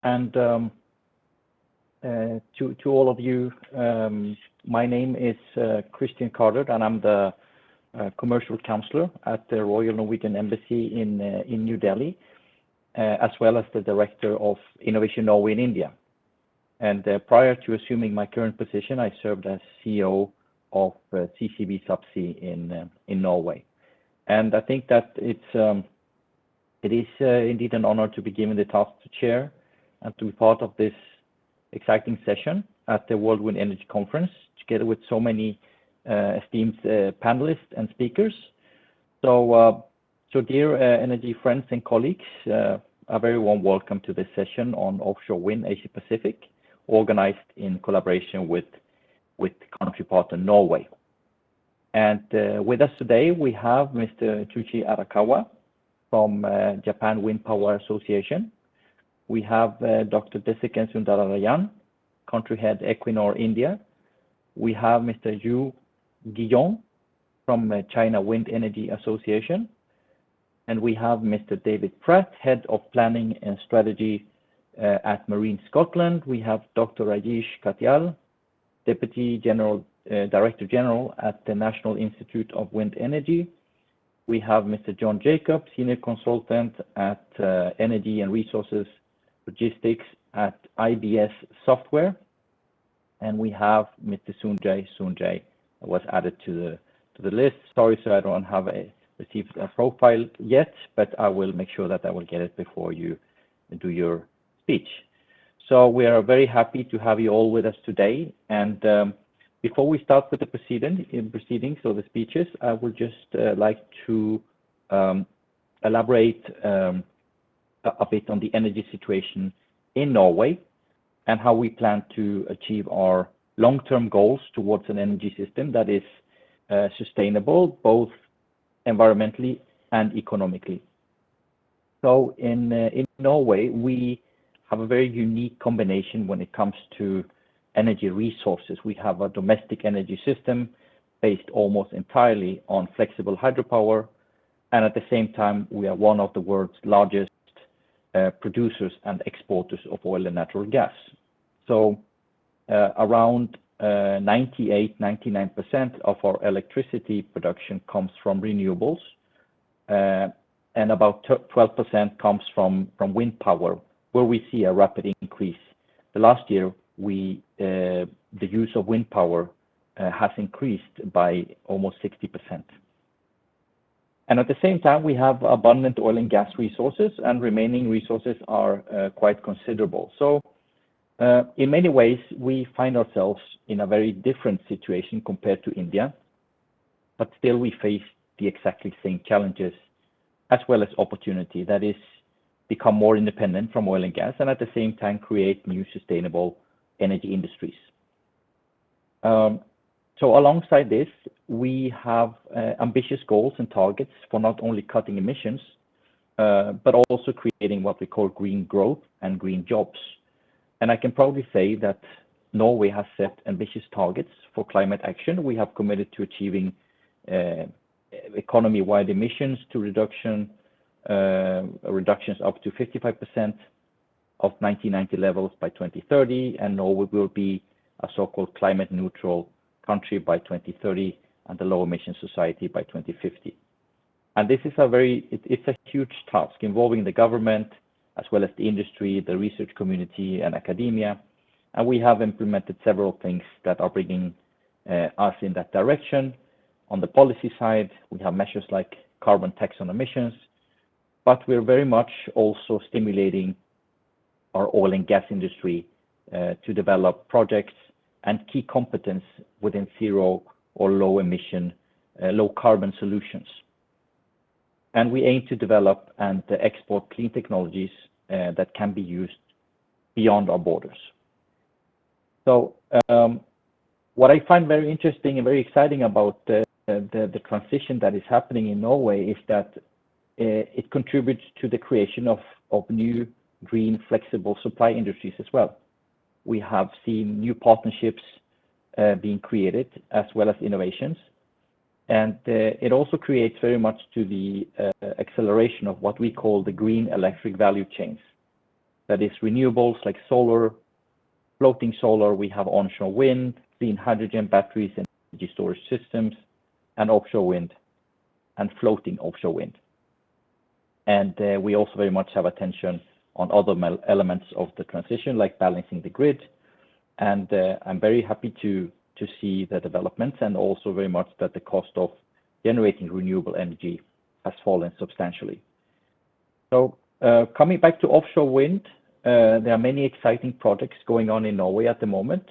And to all of you, my name is Christian Carter, and I'm the commercial counselor at the Royal Norwegian Embassy in New Delhi, as well as the director of Innovation Norway in India. And prior to assuming my current position, I served as CEO of CCB Subsea in Norway. And I think that it is indeed an honor to be given the task to chair and to be part of this exciting session at the World Wind Energy Conference, together with so many esteemed panelists and speakers. So dear energy friends and colleagues, a very warm welcome to this session on offshore wind Asia Pacific, organized in collaboration with country partner Norway. And with us today, we have Mr. Chuchi Arakawa from Japan Wind Power Association. We have Dr. Desikan Sundararayan, country head Equinor India. We have Mr. Yu Guillaume from China Wind Energy Association. And we have Mr. David Pratt, head of planning and strategy at Marine Scotland. We have Dr. Rajesh Katyal, Deputy Director General at the National Institute of Wind Energy. We have Mr. John Jacob, Senior Consultant at Energy and Resources Logistics at IBS Software. And we have Mr. Sunjay was added to the list. Sorry, sir, I don't have received a profile yet, but I will make sure that I will get it before you do your speech. So we are very happy to have you all with us today. And before we start with the proceedings or the speeches, I would just like to elaborate a bit on the energy situation in Norway and how we plan to achieve our long-term goals towards an energy system that is sustainable, both environmentally and economically. So in Norway, we have a very unique combination when it comes to energy resources. We have a domestic energy system based almost entirely on flexible hydropower, and at the same time, we are one of the world's largest producers and exporters of oil and natural gas. So around 98-99% of our electricity production comes from renewables, and about 12% comes from wind power, where we see a rapid increase. The last year, the use of wind power has increased by almost 60%. And at the same time, we have abundant oil and gas resources, and remaining resources are quite considerable. So in many ways, we find ourselves in a very different situation compared to India, but still we face the exactly same challenges as well as opportunity, that is, become more independent from oil and gas, and at the same time create new sustainable energy industries. So alongside this, we have ambitious goals and targets for not only cutting emissions, but also creating what we call green growth and green jobs. And I can proudly say that Norway has set ambitious targets for climate action. We have committed to achieving economy-wide emissions to reductions up to 55% of 1990 levels by 2030, and Norway will be a so-called climate neutral country by 2030 and a low emission society by 2050. And this is it's a huge task involving the government as well as the industry, the research community and academia. And we have implemented several things that are bringing us in that direction. On the policy side, we have measures like carbon tax on emissions, but we're very much also stimulating our oil and gas industry to develop projects and key competence within zero or low emission, low carbon solutions. And we aim to develop and export clean technologies that can be used beyond our borders. So what I find very interesting and very exciting about the transition that is happening in Norway is that it contributes to the creation of new green flexible supply industries as well. We have seen new partnerships being created as well as innovations. And it also creates very much to the acceleration of what we call the green electric value chains. That is renewables like solar, floating solar, we have onshore wind, clean hydrogen batteries and energy storage systems, and offshore wind and floating offshore wind. And we also very much have attention on other elements of the transition, like balancing the grid. And I'm very happy to see the developments, and also very much that the cost of generating renewable energy has fallen substantially. So coming back to offshore wind, there are many exciting projects going on in Norway at the moment,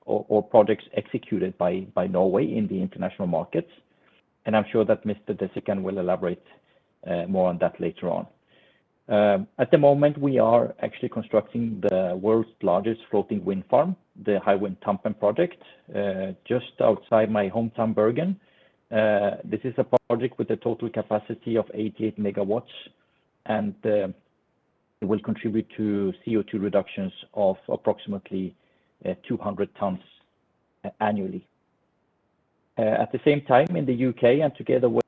or projects executed by Norway in the international markets. And I'm sure that Mr. Desikan will elaborate more on that later on. At the moment, we are actually constructing the world's largest floating wind farm, the Hywind Tampen project, just outside my hometown Bergen. This is a project with a total capacity of 88 megawatts, and it will contribute to CO2 reductions of approximately 200 tons annually. At the same time, in the UK, and together with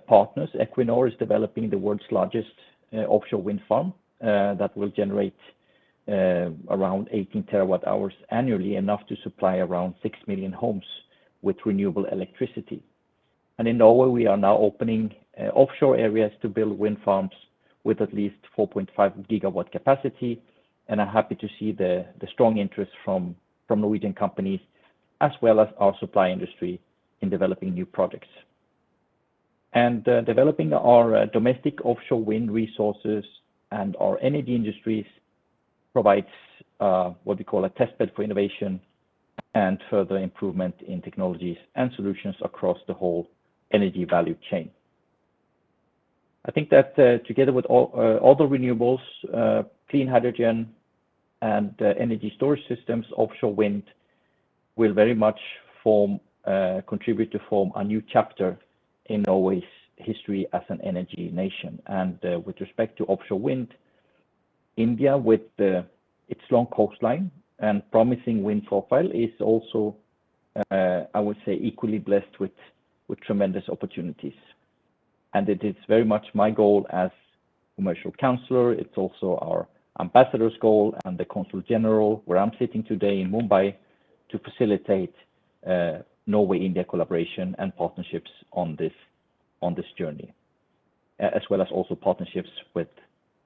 partners, Equinor is developing the world's largest offshore wind farm that will generate around 18 terawatt hours annually, enough to supply around 6 million homes with renewable electricity. And in Norway, we are now opening offshore areas to build wind farms with at least 4.5 gigawatt capacity. And I'm happy to see the strong interest from Norwegian companies, as well as our supply industry, in developing new projects. And developing our domestic offshore wind resources and our energy industries provides what we call a testbed for innovation and further improvement in technologies and solutions across the whole energy value chain. I think that together with all other renewables, clean hydrogen and energy storage systems, offshore wind will very much contribute to form a new chapter in Norway's history as an energy nation. And with respect to offshore wind, India, with its long coastline and promising wind profile, is also, I would say, equally blessed with tremendous opportunities. And it is very much my goal as commercial counselor. It's also our ambassador's goal and the consul general, where I'm sitting today in Mumbai, to facilitate Norway-India collaboration and partnerships on this journey, as well as also partnerships with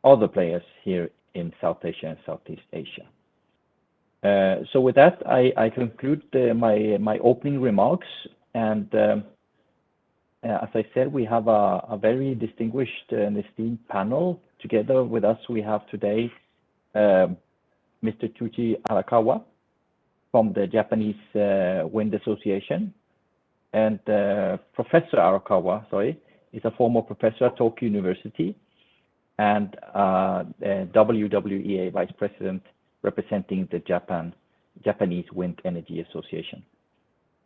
other players here in South Asia and Southeast Asia. So with that, I conclude my opening remarks. And as I said, we have a very distinguished and esteemed panel. Together with us, we have today Mr. Chuchi Arakawa from the Japanese Wind Association. And Professor Arakawa, is a former professor at Tokyo University and WWEA Vice President representing the Japanese Wind Energy Association.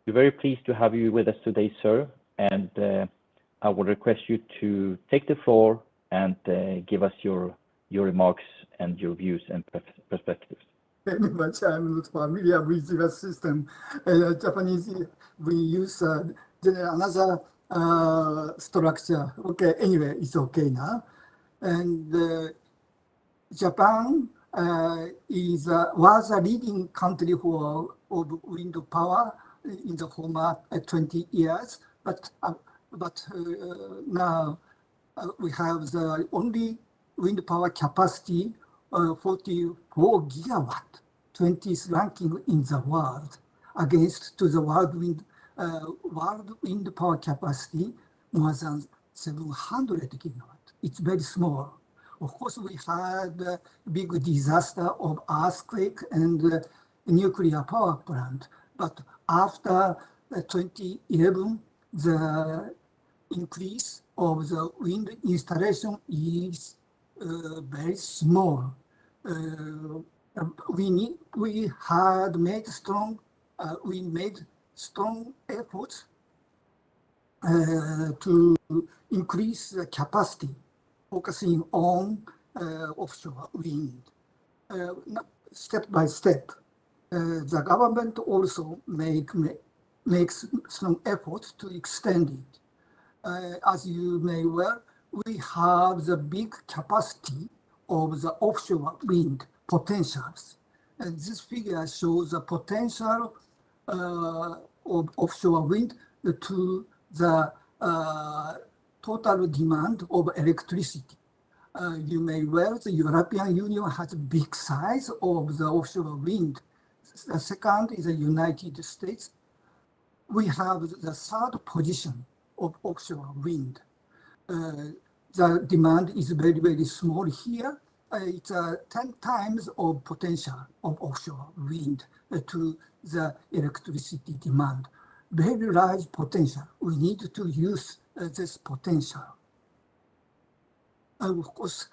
We're very pleased to have you with us today, sir. And I would request you to take the floor and give us your remarks and your views and perspectives. Very much. I'm not familiar with the system. Japanese, we use another structure. Okay, anyway, it's okay now. And Japan was a leading country of wind power in the former 20 years. But now we have the only wind power capacity 44 gigawatt, 20th ranking in the world, against to the world wind power capacity more than 700 gigawatt. It's very small. Of course, we had a big disaster of earthquake and nuclear power plant. But after 2011, the increase of the wind installation is very small. We made strong efforts to increase the capacity, focusing on offshore wind. Step by step, the government also makes strong efforts to extend it. As you may well, we have the big capacity of the offshore wind potentials. And this figure shows the potential of offshore wind to the total demand of electricity. You may well, the European Union has a big size of the offshore wind. The second is the United States. We have the third position of offshore wind. The demand is very, very small here. It's 10 times of potential of offshore wind to the electricity demand. Very large potential. We need to use this potential. Of course,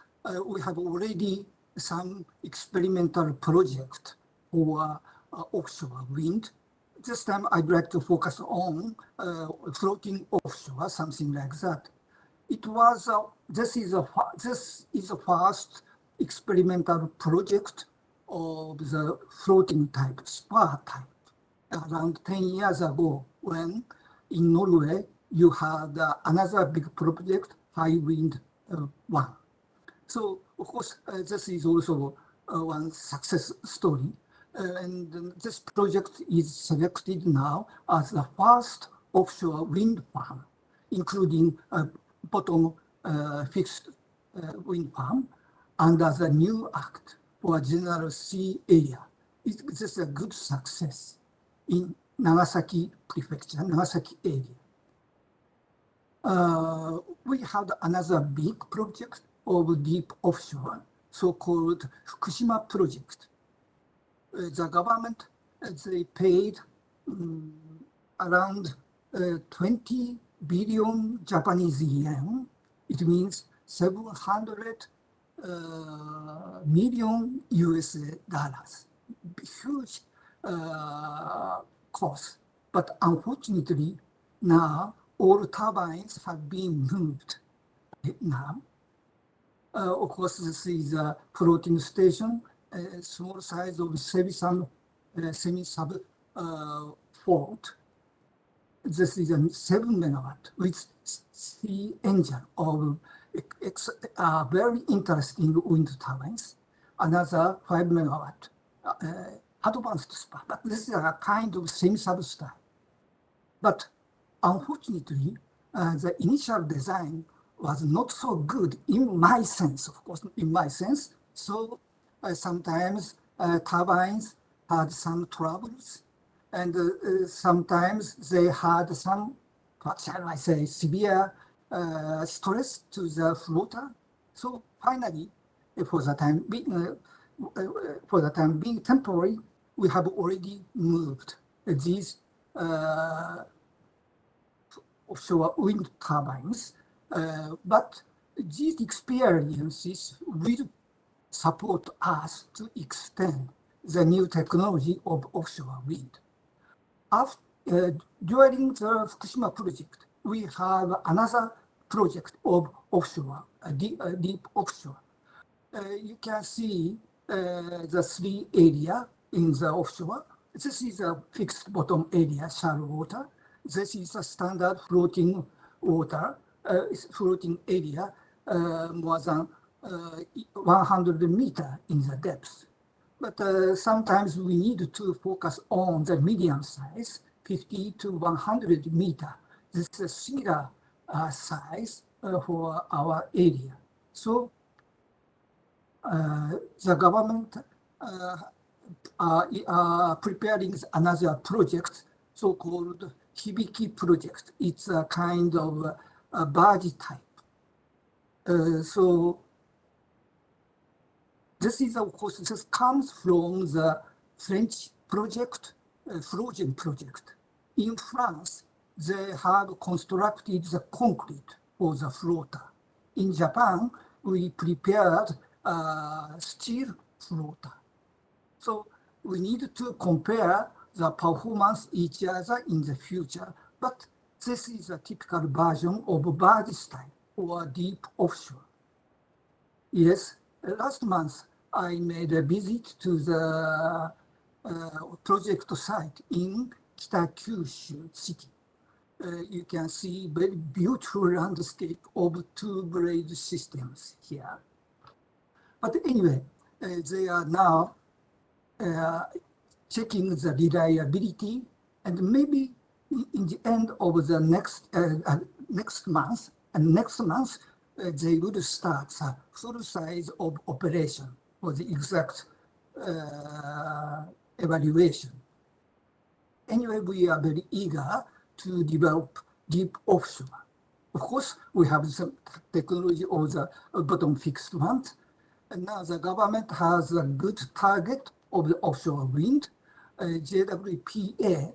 we have already some experimental project for offshore wind. This time I'd like to focus on floating offshore, something like that. It was this is a first experimental project of the floating type, spar type, around 10 years ago, when in Norway you had another big project, High Wind 1. So of course this is also one success story, and this project is selected now as the first offshore wind farm, including bottom fixed wind farm under the new act for general sea area. This is a good success in Nagasaki Prefecture, Nagasaki area. We had another big project of deep offshore, so-called Fukushima project. The government, they paid around 20 billion Japanese yen. It means 700 million US dollars. Huge cost. But unfortunately, now all turbines have been moved now. Of course, this is a floating station, small size of semi-sub fault. This is a 7 megawatt with sea engine of very interesting wind turbines. Another 5 megawatt advanced spar, but this is a kind of semi-sub style. But unfortunately, the initial design was not so good in my sense, of course, in my sense. So sometimes turbines had some troubles, and sometimes they had some, what shall I say, severe stress to the floater. So finally, for the time being temporary, we have already moved these offshore wind turbines. But these experiences will support us to extend the new technology of offshore wind. During the Fukushima project, we have another project of offshore, deep offshore. You can see the three areas in the offshore. This is a fixed bottom area, shallow water. This is a standard floating water, floating area more than 100 meters in the depth. But sometimes we need to focus on the medium size, 50 to 100 meters. This is a similar size for our area. So the government are preparing another project, so-called Hibiki project. It's a kind of a barge type. So this is, of course, this comes from the French project, Frogen project. In France, they have constructed the concrete for the floater. In Japan, we prepared a steel floater. So we need to compare the performance each other in the future, but this is a typical version of barge style or deep offshore. Yes, last month I made a visit to the project site in Kitakyushu city. You can see very beautiful landscape of two blade systems here. But anyway, they are now checking the reliability, and maybe in the end of the next month, they will start a full size of operation for the exact evaluation. Anyway, we are very eager to develop deep offshore. Of course, we have some technology of the bottom fixed one. And now the government has a good target of the offshore wind. JWPA,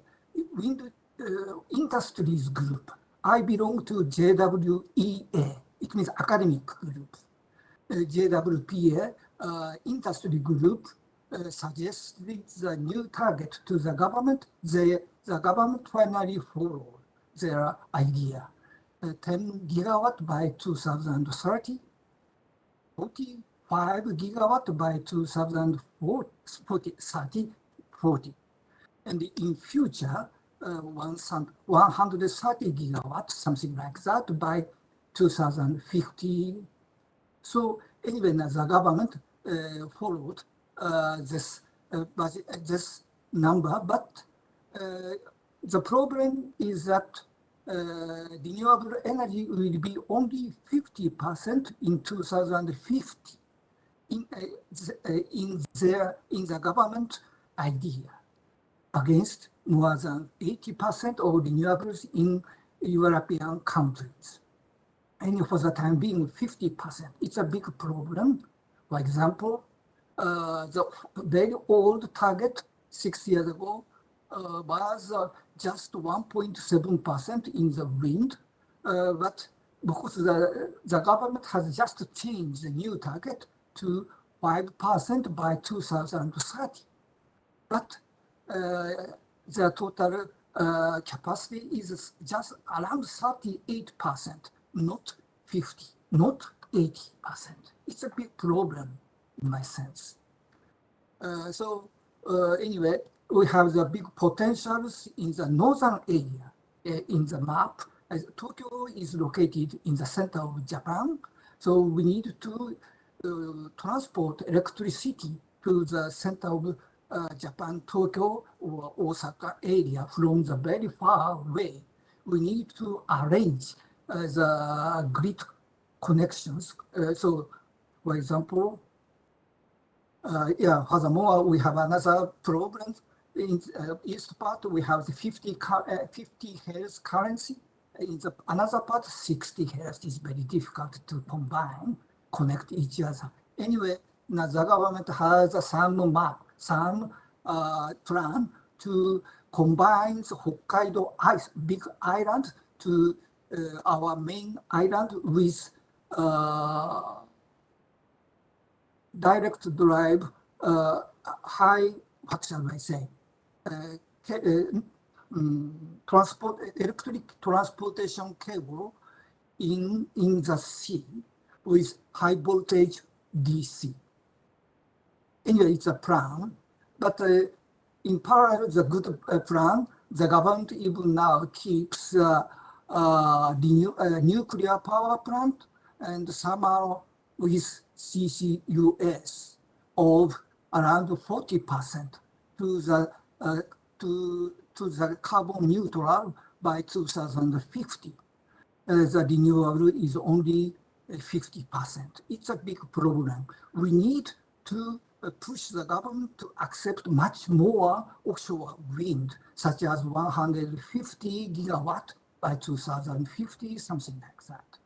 Wind Industries Group. I belong to JWEA. It means academic group. JWPA industry group suggested the new target to the government. The government finally followed their idea. 10 gigawatt by 2030, 45 gigawatt by 2040. And in future, 130 gigawatts, something like that, by 2050. So anyway, the government followed this number, but the problem is that renewable energy will be only 50% in 2050 in the government idea, against more than 80% of renewables in European countries. And for the time being, 50%. It's a big problem. For example, the very old target 6 years ago was just 1.7% in the wind, but because the government has just changed the new target to 5% by 2030. But the total capacity is just around 38%, not 50, not 80%. It's a big problem in my sense. Anyway, we have the big potentials in the northern area. In the map, Tokyo is located in the center of Japan, so we need to transport electricity to the center of Japan, Tokyo or Osaka area from the very far away. We need to arrange the grid connections. So, for example, furthermore, we have another problem. In east part, we have the 50 hertz currency. In the another part, 60 hertz is very difficult to combine, connect each other. Anyway, now the government has some plan to combine the Hokkaido big island to our main island with direct drive high, what shall I say, electric transportation cable in the sea with high voltage DC. Anyway, it's a plan, but in parallel, the good plan, the government even now keeps the nuclear power plant and somehow with CCUS of around 40% to the carbon neutral by 2050. The renewable is only 50%. It's a big problem. We need to push the government to accept much more offshore wind, such as 150 gigawatt by 2050, something like that.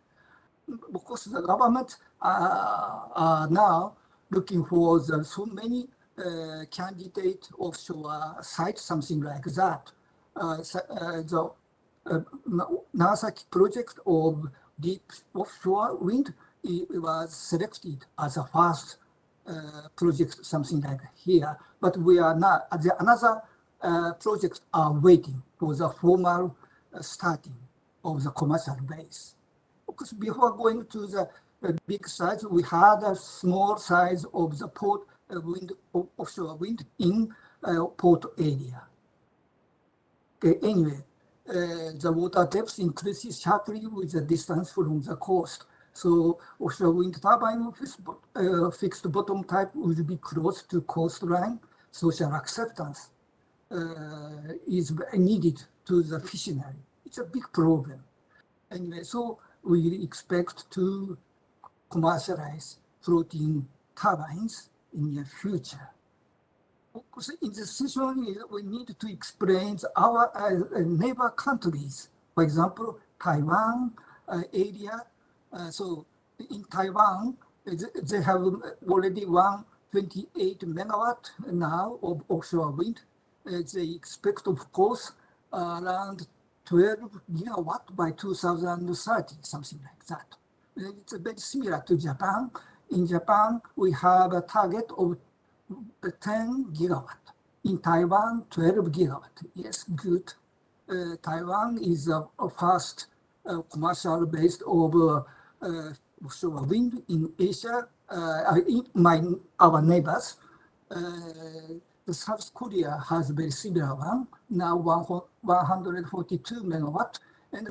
Because the government are now looking for so many candidate offshore sites, something like that. The Nagasaki project of deep offshore wind was selected as a first project, something like here. But we are not, another projects are waiting for the formal starting of the commercial base. Because before going to the big size, we had a small size of the port wind, offshore wind in port area. Okay, anyway, the water depth increases sharply with the distance from the coast. So offshore wind turbine fixed bottom type would be close to coastline. Social acceptance is needed to the fishery. It's a big problem. Anyway, so we expect to commercialize floating turbines in the future. Of course, in this session, we need to explain our neighbor countries. For example, Taiwan area. So in Taiwan, they have already 128 megawatt now of offshore wind. They expect, of course, around 12 gigawatt by 2030, something like that. It's very similar to Japan. In Japan, we have a target of 10 gigawatt. In Taiwan, 12 gigawatt. Yes, good. Taiwan is a first commercial based over offshore wind in Asia. Our neighbors. The South Korea has a very similar one, now 142 megawatt,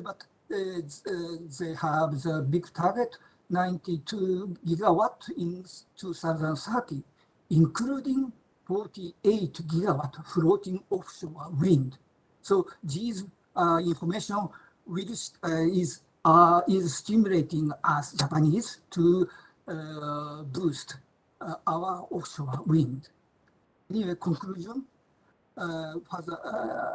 but they have the big target, 92 gigawatt in 2030, including 48 gigawatt floating offshore wind. So these information is stimulating us Japanese to boost our offshore wind. Anyway, conclusion.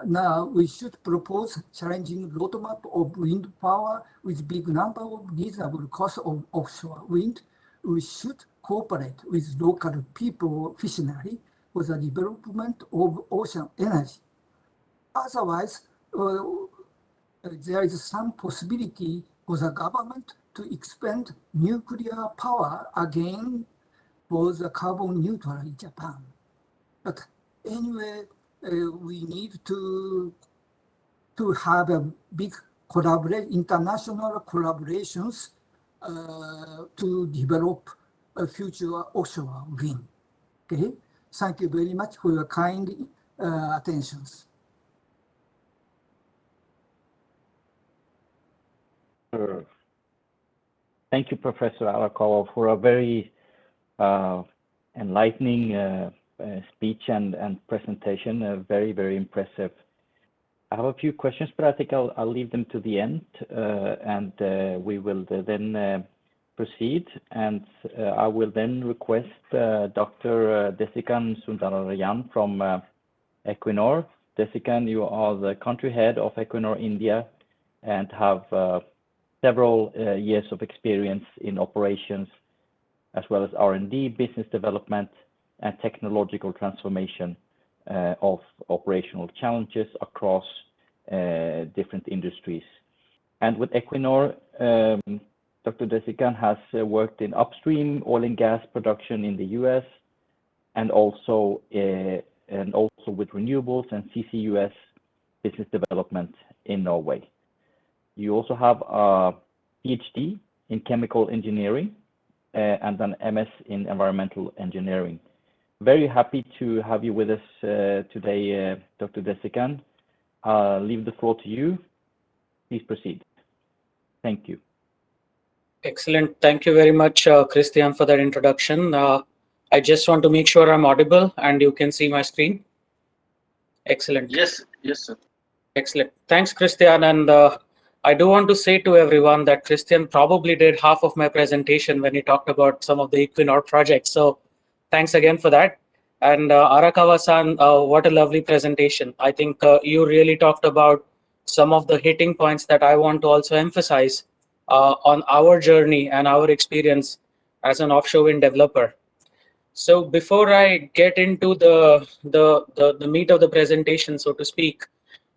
Now we should propose challenging roadmap of wind power with big number of reasonable cost of offshore wind. We should cooperate with local people fishery for the development of ocean energy. Otherwise, there is some possibility for the government to expand nuclear power again for the carbon neutral in Japan. But anyway, we need to have a big international collaborations to develop a future offshore wind. Okay, thank you very much for your kind attentions. Thank you, Professor Arakawa, for a very enlightening speech and presentation. Very, very impressive. I have a few questions, but I think I'll leave them to the end, and we will then proceed. And I will then request Dr. Desikan Sundararayan from Equinor. Desikan, you are the country head of Equinor India and have several years of experience in operations, as well as R&D, business development, and technological transformation of operational challenges across different industries. And with Equinor, Dr. Desikan has worked in upstream oil and gas production in the US, and also with renewables and CCUS business development in Norway. You also have a PhD in chemical engineering and an MS in environmental engineering. Very happy to have you with us today, Dr. Desikan. I'll leave the floor to you. Please proceed. Thank you. Excellent. Thank you very much, Christian, for that introduction. I just want to make sure I'm audible and you can see my screen. Excellent. Yes, sir. Excellent. Thanks, Christian. And I do want to say to everyone that Christian probably did half of my presentation when he talked about some of the Equinor projects. So thanks again for that. And Arakawa-san, what a lovely presentation. I think you really talked about some of the hitting points that I want to also emphasize on our journey and our experience as an offshore wind developer. So before I get into the meat of the presentation, so to speak,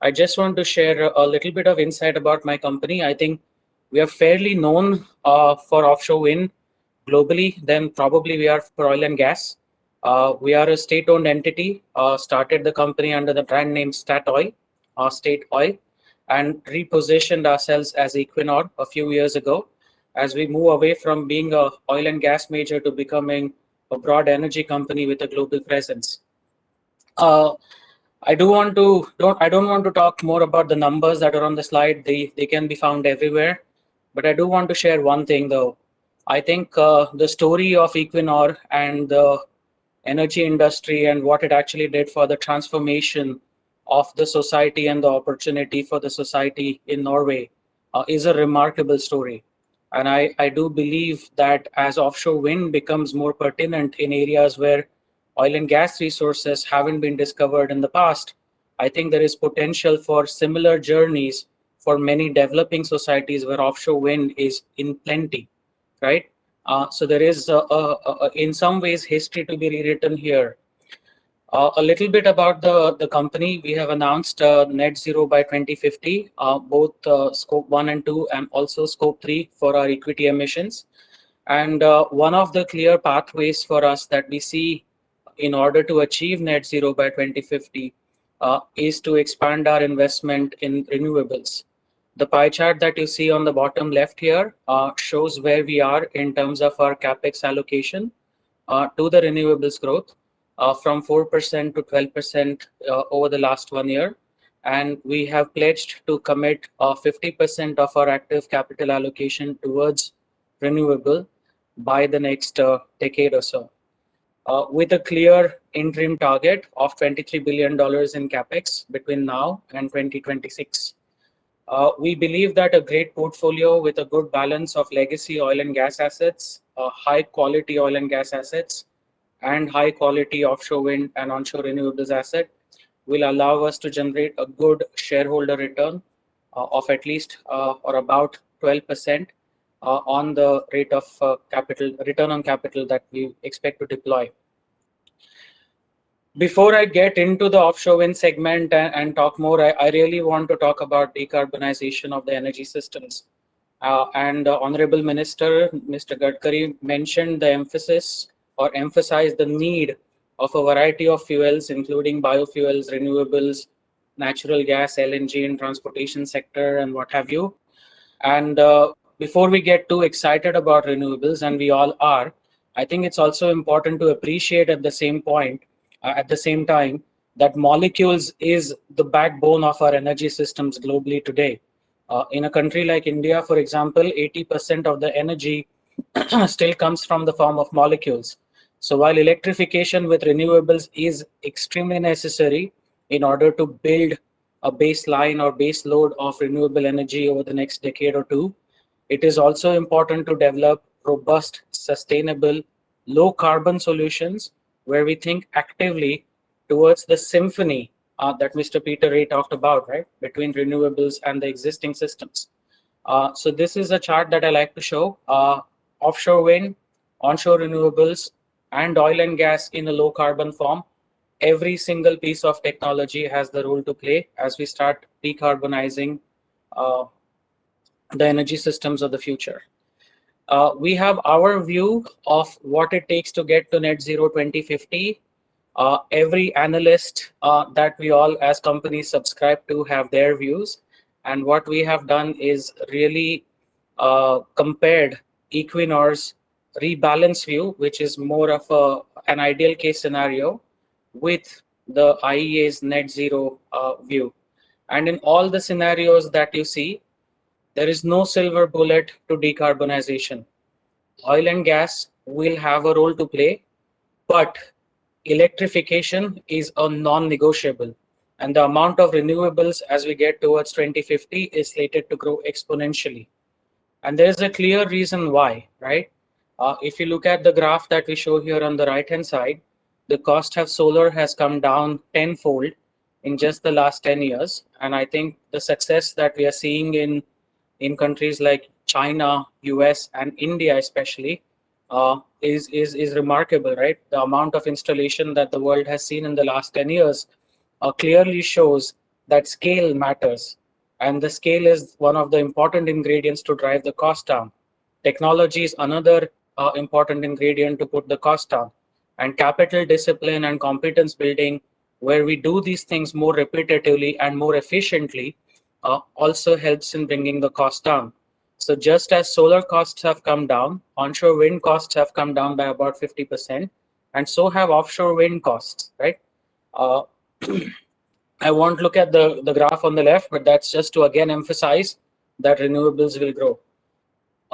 I just want to share a little bit of insight about my company. I think we are fairly known for offshore wind globally, then probably we are for oil and gas. We are a state-owned entity, started the company under the brand name Statoil, State Oil, and repositioned ourselves as Equinor a few years ago as we move away from being a oil and gas major to becoming a broad energy company with a global presence. I don't want to talk more about the numbers that are on the slide. They can be found everywhere. But I do want to share one thing though. I think the story of Equinor and the energy industry and what it actually did for the transformation of the society and the opportunity for the society in Norway is a remarkable story. And I do believe that as offshore wind becomes more pertinent in areas where oil and gas resources haven't been discovered in the past, I think there is potential for similar journeys for many developing societies where offshore wind is in plenty, right? So there is, in some ways, history to be rewritten here. A little bit about the company. We have announced net zero by 2050, both scope 1 and 2, and also scope 3 for our equity emissions. And one of the clear pathways for us that we see in order to achieve net zero by 2050 is to expand our investment in renewables. The pie chart that you see on the bottom left here shows where we are in terms of our capex allocation to the renewables growth from 4% to 12% over the last 1 year. And we have pledged to commit 50% of our active capital allocation towards renewable by the next decade or so. With a clear interim target of $23 billion in capex between now and 2026. We believe that a great portfolio with a good balance of legacy oil and gas assets, high quality oil and gas assets, and high quality offshore wind and onshore renewables asset will allow us to generate a good shareholder return of at least or about 12% on the rate of return on capital that we expect to deploy. Before I get into the offshore wind segment and talk more, I really want to talk about decarbonization of the energy systems. And Honorable Minister, Mr. Gadkari, mentioned the emphasis or emphasized the need of a variety of fuels, including biofuels, renewables, natural gas, LNG in transportation sector, and what have you. And before we get too excited about renewables, and we all are, I think it's also important to appreciate at the same point, at the same time, that molecules is the backbone of our energy systems globally today. In a country like India, for example, 80% of the energy still comes from the form of molecules. So while electrification with renewables is extremely necessary in order to build a baseline or base load of renewable energy over the next decade or two, it is also important to develop robust, sustainable, low carbon solutions where we think actively towards the symphony that Mr. Peter Ray talked about, right, between renewables and the existing systems. So this is a chart that I like to show. Offshore wind, onshore renewables, and oil and gas in a low carbon form. Every single piece of technology has the role to play as we start decarbonizing the energy systems of the future. We have our view of what it takes to get to net zero 2050. Every analyst that we all as companies subscribe to have their views. And what we have done is really compared Equinor's rebalance view, which is more of an ideal case scenario, with the IEA's net zero view. And in all the scenarios that you see, there is no silver bullet to decarbonization. Oil and gas will have a role to play, but electrification is a non-negotiable. And the amount of renewables as we get towards 2050 is slated to grow exponentially. And there's a clear reason why, right? If you look at the graph that we show here on the right-hand side, the cost of solar has come down tenfold in just the last 10 years. And I think the success that we are seeing in countries like China, US, and India especially is remarkable, right? The amount of installation that the world has seen in the last 10 years clearly shows that scale matters. And the scale is one of the important ingredients to drive the cost down. Technology is another important ingredient to put the cost down. And capital discipline and competence building, where we do these things more repetitively and more efficiently, also helps in bringing the cost down. So just as solar costs have come down, onshore wind costs have come down by about 50%, and so have offshore wind costs, right? I won't look at the graph on the left, but that's just to again emphasize that renewables will grow.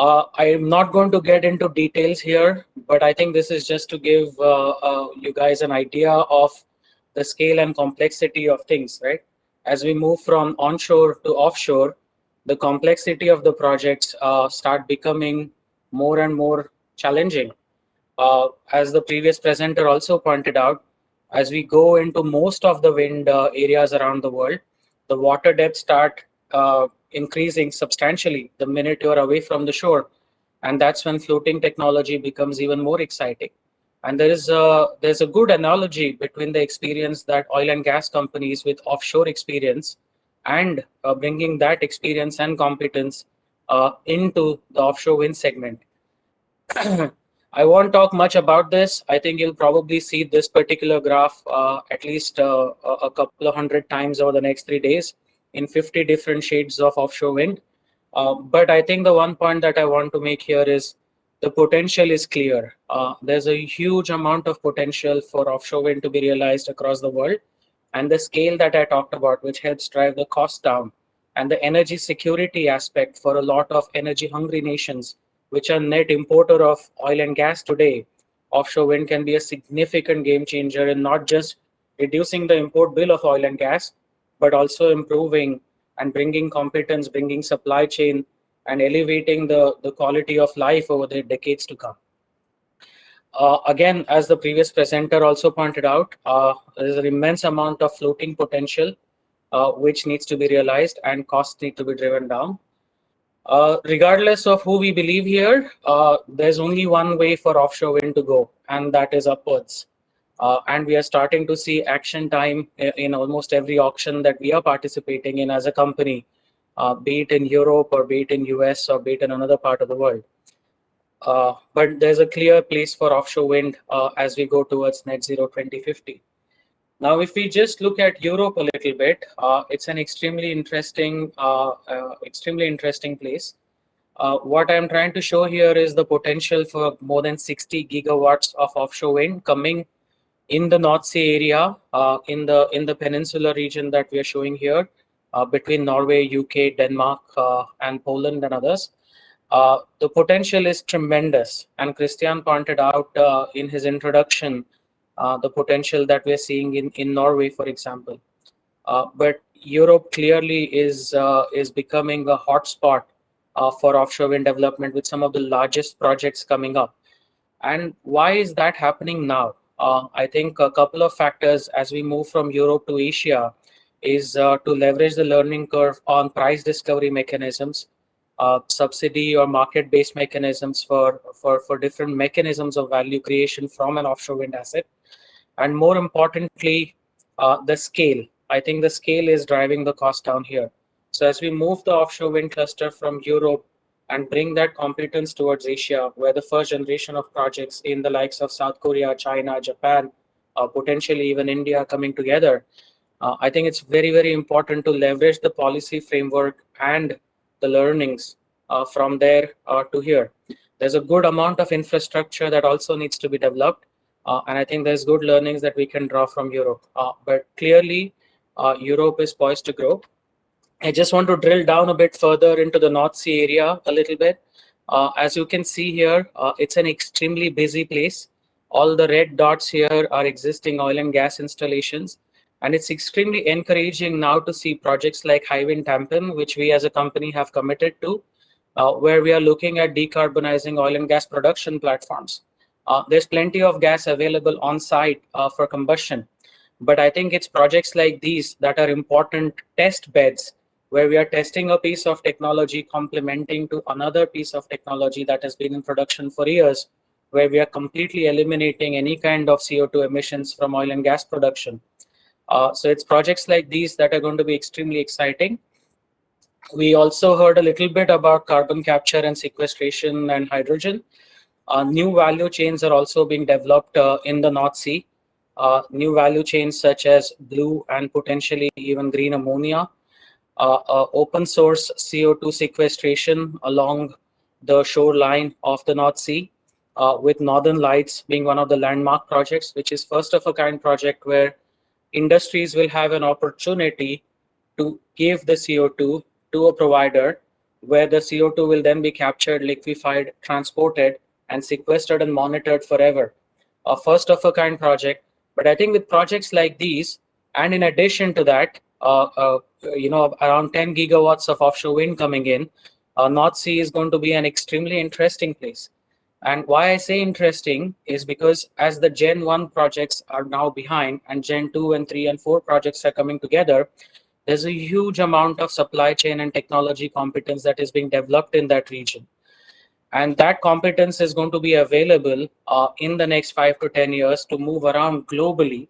I'm not going to get into details here, but I think this is just to give you guys an idea of the scale and complexity of things, right? As we move from onshore to offshore, the complexity of the projects start becoming more and more challenging. As the previous presenter also pointed out, as we go into most of the wind areas around the world, the water depths start increasing substantially the minute you're away from the shore. And that's when floating technology becomes even more exciting. And there's a good analogy between the experience that oil and gas companies with offshore experience and bringing that experience and competence into the offshore wind segment. I won't talk much about this. I think you'll probably see this particular graph at least a couple of hundred times over the next 3 days in 50 different shades of offshore wind. But I think the one point that I want to make here is the potential is clear. There's a huge amount of potential for offshore wind to be realized across the world. And the scale that I talked about, which helps drive the cost down, and the energy security aspect for a lot of energy hungry nations which are net importer of oil and gas today, offshore wind can be a significant game changer in not just reducing the import bill of oil and gas, but also improving and bringing competence, bringing supply chain, and elevating the quality of life over the decades to come. Again, as the previous presenter also pointed out, there's an immense amount of floating potential which needs to be realized and costs need to be driven down. Regardless of who we believe here, there's only one way for offshore wind to go, and that is upwards. And we are starting to see action time in almost every auction that we are participating in as a company, be it in Europe or be it in US or be it in another part of the world. But there's a clear place for offshore wind as we go towards net zero 2050. Now, if we just look at Europe a little bit, it's an extremely interesting place. What I'm trying to show here is the potential for more than 60 gigawatts of offshore wind coming in the North Sea area, in the peninsular region that we are showing here, between Norway, UK, Denmark, and Poland and others. The potential is tremendous, and Christian pointed out in his introduction the potential that we're seeing in Norway, for example. But Europe clearly is becoming a hotspot for offshore wind development with some of the largest projects coming up. And why is that happening now? I think a couple of factors as we move from Europe to Asia is to leverage the learning curve on price discovery mechanisms, subsidy or market-based mechanisms for different mechanisms of value creation from an offshore wind asset. And more importantly, the scale. I think the scale is driving the cost down here. So as we move the offshore wind cluster from Europe and bring that competence towards Asia, where the first generation of projects in the likes of South Korea, China, Japan, potentially even India coming together, I think it's very, very important to leverage the policy framework and the learnings from there to here. There's a good amount of infrastructure that also needs to be developed. And I think there's good learnings that we can draw from Europe. But clearly, Europe is poised to grow. I just want to drill down a bit further into the North Sea area a little bit. As you can see here, it's an extremely busy place. All the red dots here are existing oil and gas installations. And it's extremely encouraging now to see projects like Hywind Tampen, which we as a company have committed to, where we are looking at decarbonizing oil and gas production platforms. There's plenty of gas available on site for combustion. But I think it's projects like these that are important test beds where we are testing a piece of technology complementing to another piece of technology that has been in production for years, where we are completely eliminating any kind of CO2 emissions from oil and gas production. So it's projects like these that are going to be extremely exciting. We also heard a little bit about carbon capture and sequestration and hydrogen. New value chains are also being developed in the North Sea. New value chains such as blue and potentially even green ammonia, open source CO2 sequestration along the shoreline of the North Sea, with Northern Lights being one of the landmark projects, which is first of a kind project where industries will have an opportunity to give the CO2 to a provider where the CO2 will then be captured, liquefied, transported, and sequestered and monitored forever. A first of a kind project. But I think with projects like these, and in addition to that, around 10 gigawatts of offshore wind coming in, North Sea is going to be an extremely interesting place. And why I say interesting is because as the Gen 1 projects are now behind and Gen 2 and 3 and 4 projects are coming together, there's a huge amount of supply chain and technology competence that is being developed in that region. And that competence is going to be available in the next 5 to 10 years to move around globally.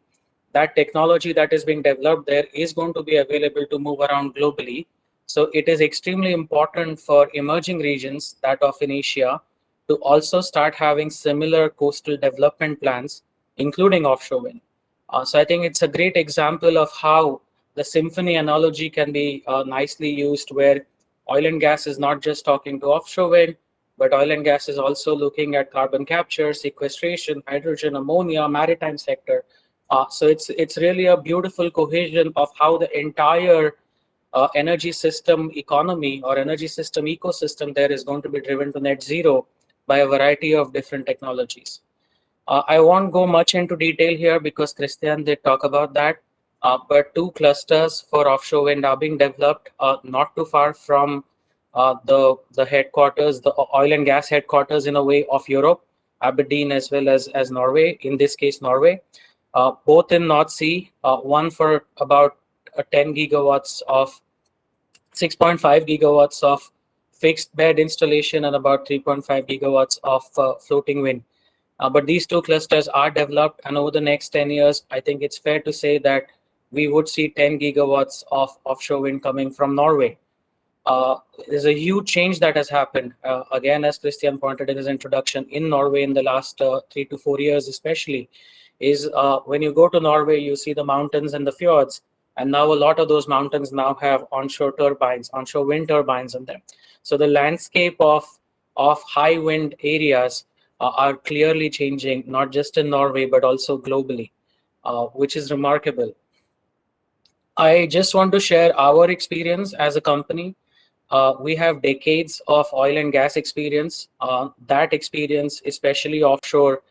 That technology that is being developed there is going to be available to move around globally. So it is extremely important for emerging regions, that of in Asia, to also start having similar coastal development plans, including offshore wind. So I think it's a great example of how the symphony analogy can be nicely used, where oil and gas is not just talking to offshore wind, but oil and gas is also looking at carbon capture, sequestration, hydrogen, ammonia, maritime sector. So it's really a beautiful cohesion of how the entire energy system economy or energy system ecosystem there is going to be driven to net zero by a variety of different technologies. I won't go much into detail here because Christian did talk about that, but two clusters for offshore wind are being developed not too far from the headquarters, the oil and gas headquarters in a way of Europe, Aberdeen as well as Norway, in this case Norway, both in North Sea, one for about 10 gigawatts of 6.5 gigawatts of fixed bed installation and about 3.5 gigawatts of floating wind. But these two clusters are developed, and over the next 10 years, I think it's fair to say that we would see 10 gigawatts of offshore wind coming from Norway. There's a huge change that has happened. Again, as Christian pointed in his introduction, in Norway in the last 3 to 4 years especially, is when you go to Norway, you see the mountains and the fjords, and now a lot of those mountains now have onshore turbines, onshore wind turbines in them. So the landscape of high wind areas are clearly changing, not just in Norway, but also globally, which is remarkable. I just want to share our experience as a company. We have decades of oil and gas experience. That experience, especially offshore,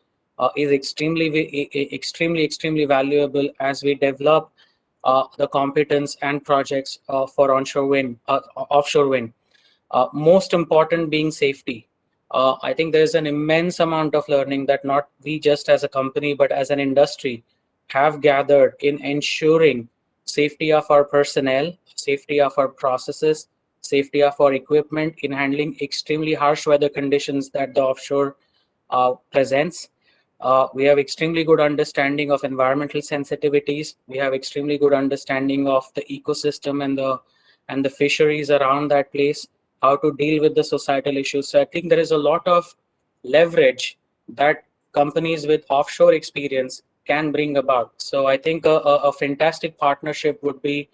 is extremely valuable as we develop the competence and projects for offshore wind. Most important being safety. I think there's an immense amount of learning that not we just as a company, but as an industry have gathered in ensuring safety of our personnel, safety of our processes, safety of our equipment in handling extremely harsh weather conditions that the offshore presents. We have extremely good understanding of environmental sensitivities. We have extremely good understanding of the ecosystem and the fisheries around that place, how to deal with the societal issues. So I think there is a lot of leverage that companies with offshore experience can bring about. So I think a fantastic partnership would be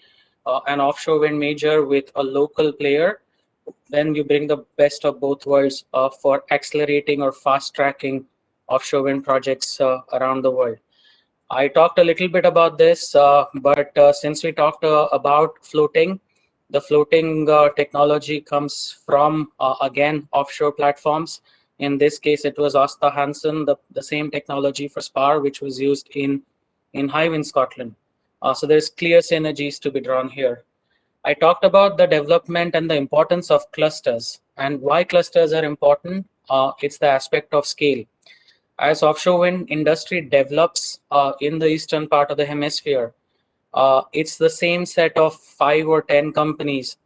an offshore wind major with a local player. Then you bring the best of both worlds for accelerating or fast tracking offshore wind projects around the world. I talked a little bit about this, but since we talked about floating, the floating technology comes from, again, offshore platforms. In this case, it was Asta Hansen, the same technology for Spar, which was used in Hywind, Scotland. So there's clear synergies to be drawn here. I talked about the development and the importance of clusters, and why clusters are important. It's the aspect of scale. As offshore wind industry develops in the eastern part of the hemisphere, it's the same set of 5 or 10 companies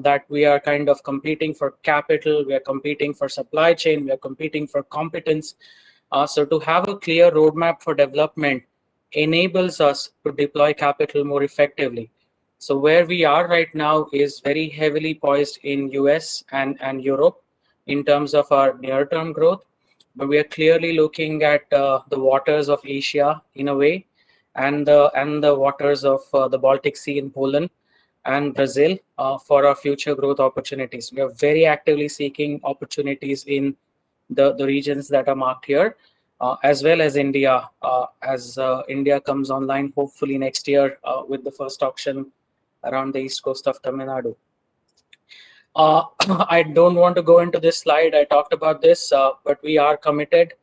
that we are kind of competing for capital, we are competing for supply chain, we are competing for competence. So to have a clear roadmap for development enables us to deploy capital more effectively. So where we are right now is very heavily poised in US and Europe in terms of our near-term growth, but we are clearly looking at the waters of Asia in a way, and the waters of the Baltic Sea in Poland and Brazil for our future growth opportunities. We are very actively seeking opportunities in the regions that are marked here, as well as India, as India comes online hopefully next year with the first auction around the east coast of Tamil Nadu. I don't want to go into this slide. I talked about this, but we are committed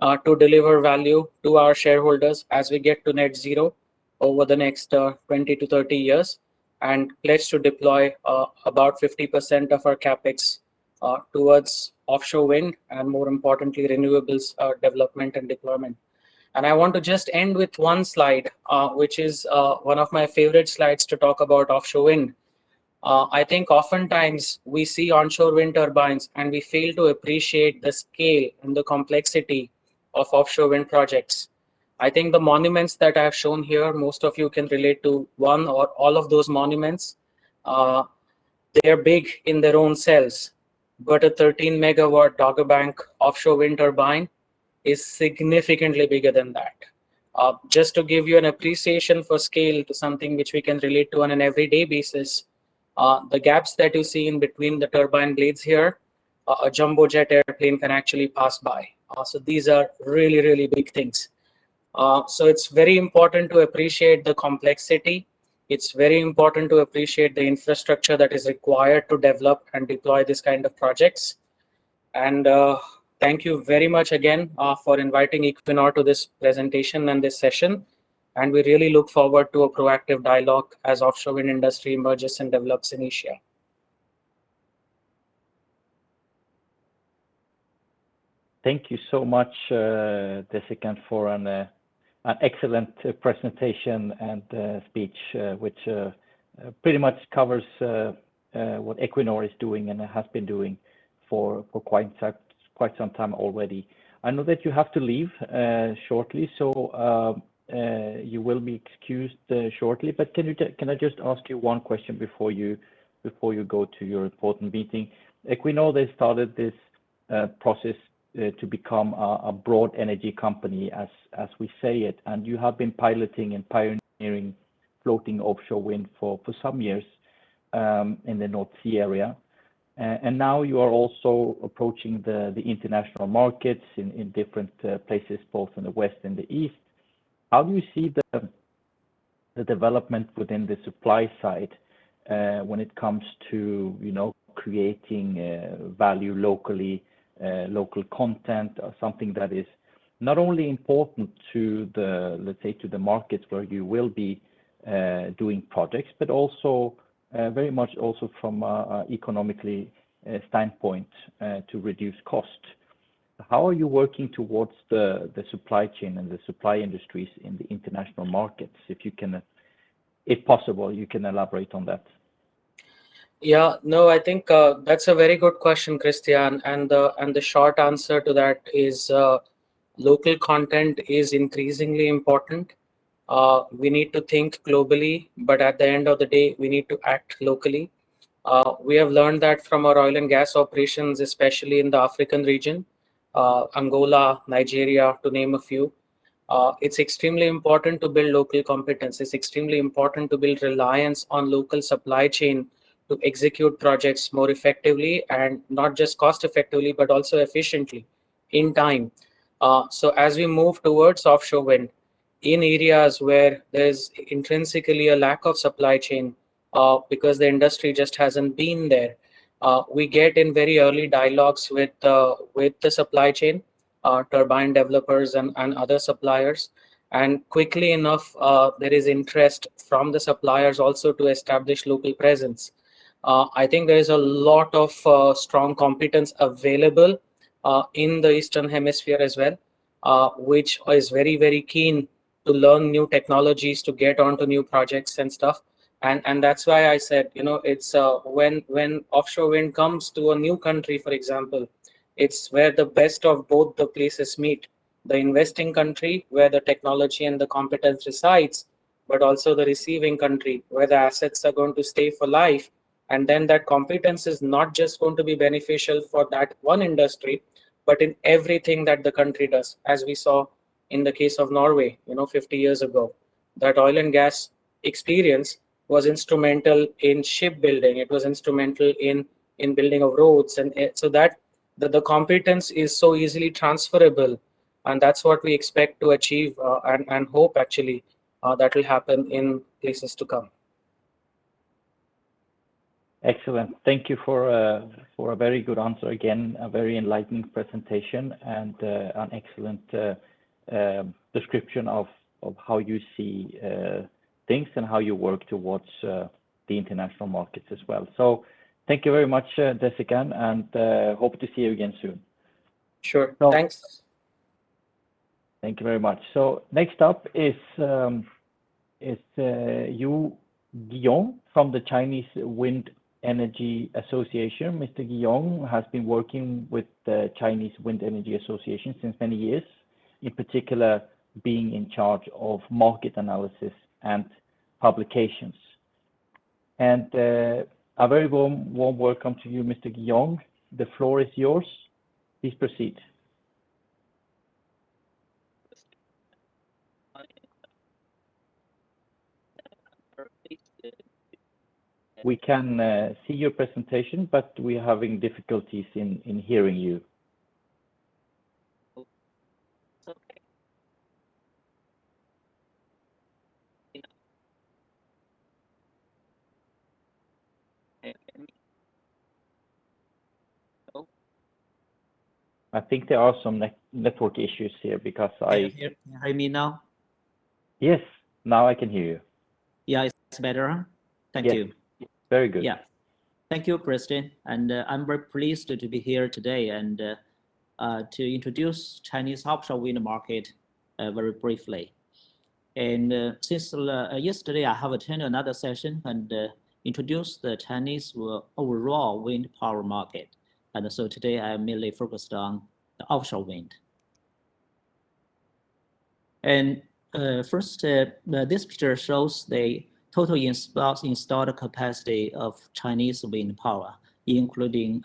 to deliver value to our shareholders as we get to net zero over the next 20 to 30 years, and pledge to deploy about 50% of our capex towards offshore wind and, more importantly, renewables development and deployment. And I want to just end with one slide, which is one of my favorite slides to talk about offshore wind. I think oftentimes we see onshore wind turbines and we fail to appreciate the scale and the complexity of offshore wind projects. I think the monuments that I have shown here, most of you can relate to one or all of those monuments. They're big in their own cells, but a 13 megawatt Dogger Bank offshore wind turbine is significantly bigger than that. Just to give you an appreciation for scale to something which we can relate to on an everyday basis, the gaps that you see in between the turbine blades here, a jumbo jet airplane can actually pass by. So these are really, really big things. So it's very important to appreciate the complexity. It's very important to appreciate the infrastructure that is required to develop and deploy this kind of projects. And thank you very much again for inviting Equinor to this presentation and this session. And we really look forward to a proactive dialogue as offshore wind industry emerges and develops in Asia. Thank you so much, Desikan, for an excellent presentation and speech, which pretty much covers what Equinor is doing and has been doing for quite some time already. I know that you have to leave shortly, so you will be excused shortly. But can I just ask you one question before you go to your important meeting? Equinor, they started this process to become a broad energy company, as we say it, and you have been piloting and pioneering floating offshore wind for some years in the North Sea area. And now you are also approaching the international markets in different places, both in the West and the East. How do you see the development within the supply side when it comes to, creating value locally, local content, or something that is not only important to let's say, to the markets where you will be doing projects, but also very much also from economically standpoint to reduce cost. How are you working towards the supply chain and the supply industries in the international markets? If you can, if possible, you can elaborate on that. Yeah, no, I think that's a very good question, Christian. And the short answer to that is local content is increasingly important. We need to think globally, but at the end of the day, we need to act locally. We have learned that from our oil and gas operations, especially in the African region, Angola, Nigeria, to name a few. It's extremely important to build local competence. It's extremely important to build reliance on local supply chain to execute projects more effectively, and not just cost effectively, but also efficiently in time. So as we move towards offshore wind, in areas where there's intrinsically a lack of supply chain, because the industry just hasn't been there, we get in very early dialogues with the supply chain, turbine developers and other suppliers. And quickly enough, there is interest from the suppliers also to establish local presence. I think there is a lot of strong competence available in the Eastern Hemisphere as well, which is very, very keen to learn new technologies, to get onto new projects and stuff. And that's why I said, it's when offshore wind comes to a new country, for example, it's where the best of both the places meet. The investing country, where the technology and the competence resides, but also the receiving country, where the assets are going to stay for life. And then that competence is not just going to be beneficial for that one industry, but in everything that the country does, as we saw in the case of Norway, 50 years ago. That oil and gas experience was instrumental in shipbuilding. It was instrumental in building of roads, and so that the competence is so easily transferable, and that's what we expect to achieve and hope actually that will happen in places to come. Excellent. Thank you for a very good answer again, a very enlightening presentation, and an excellent description of how you see things and how you work towards the international markets as well. So thank you very much, Desikan, and hope to see you again soon. Sure. So, Thanks. thank you very much. So next up is Yu Guillaume from the Chinese Wind Energy Association. Mr. Guillaume has been working with the Chinese Wind Energy Association since many years, in particular being in charge of market analysis and publications. And a very warm welcome to you, Mr. Guillaume. The floor is yours. Please proceed. We can see your presentation, but we're having difficulties in hearing you. I think there are some network issues here because Can you hear me now? Yes, now I can hear you. Yeah, it's better. Thank Yes. you. Very good. Yeah, thank you, Christian. And I'm very pleased to be here today and to introduce Chinese offshore wind market very briefly. And since yesterday, I have attended another session and introduced the Chinese overall wind power market. And so today I am mainly focused on the offshore wind. And first, this picture shows the total installed capacity of Chinese wind power, including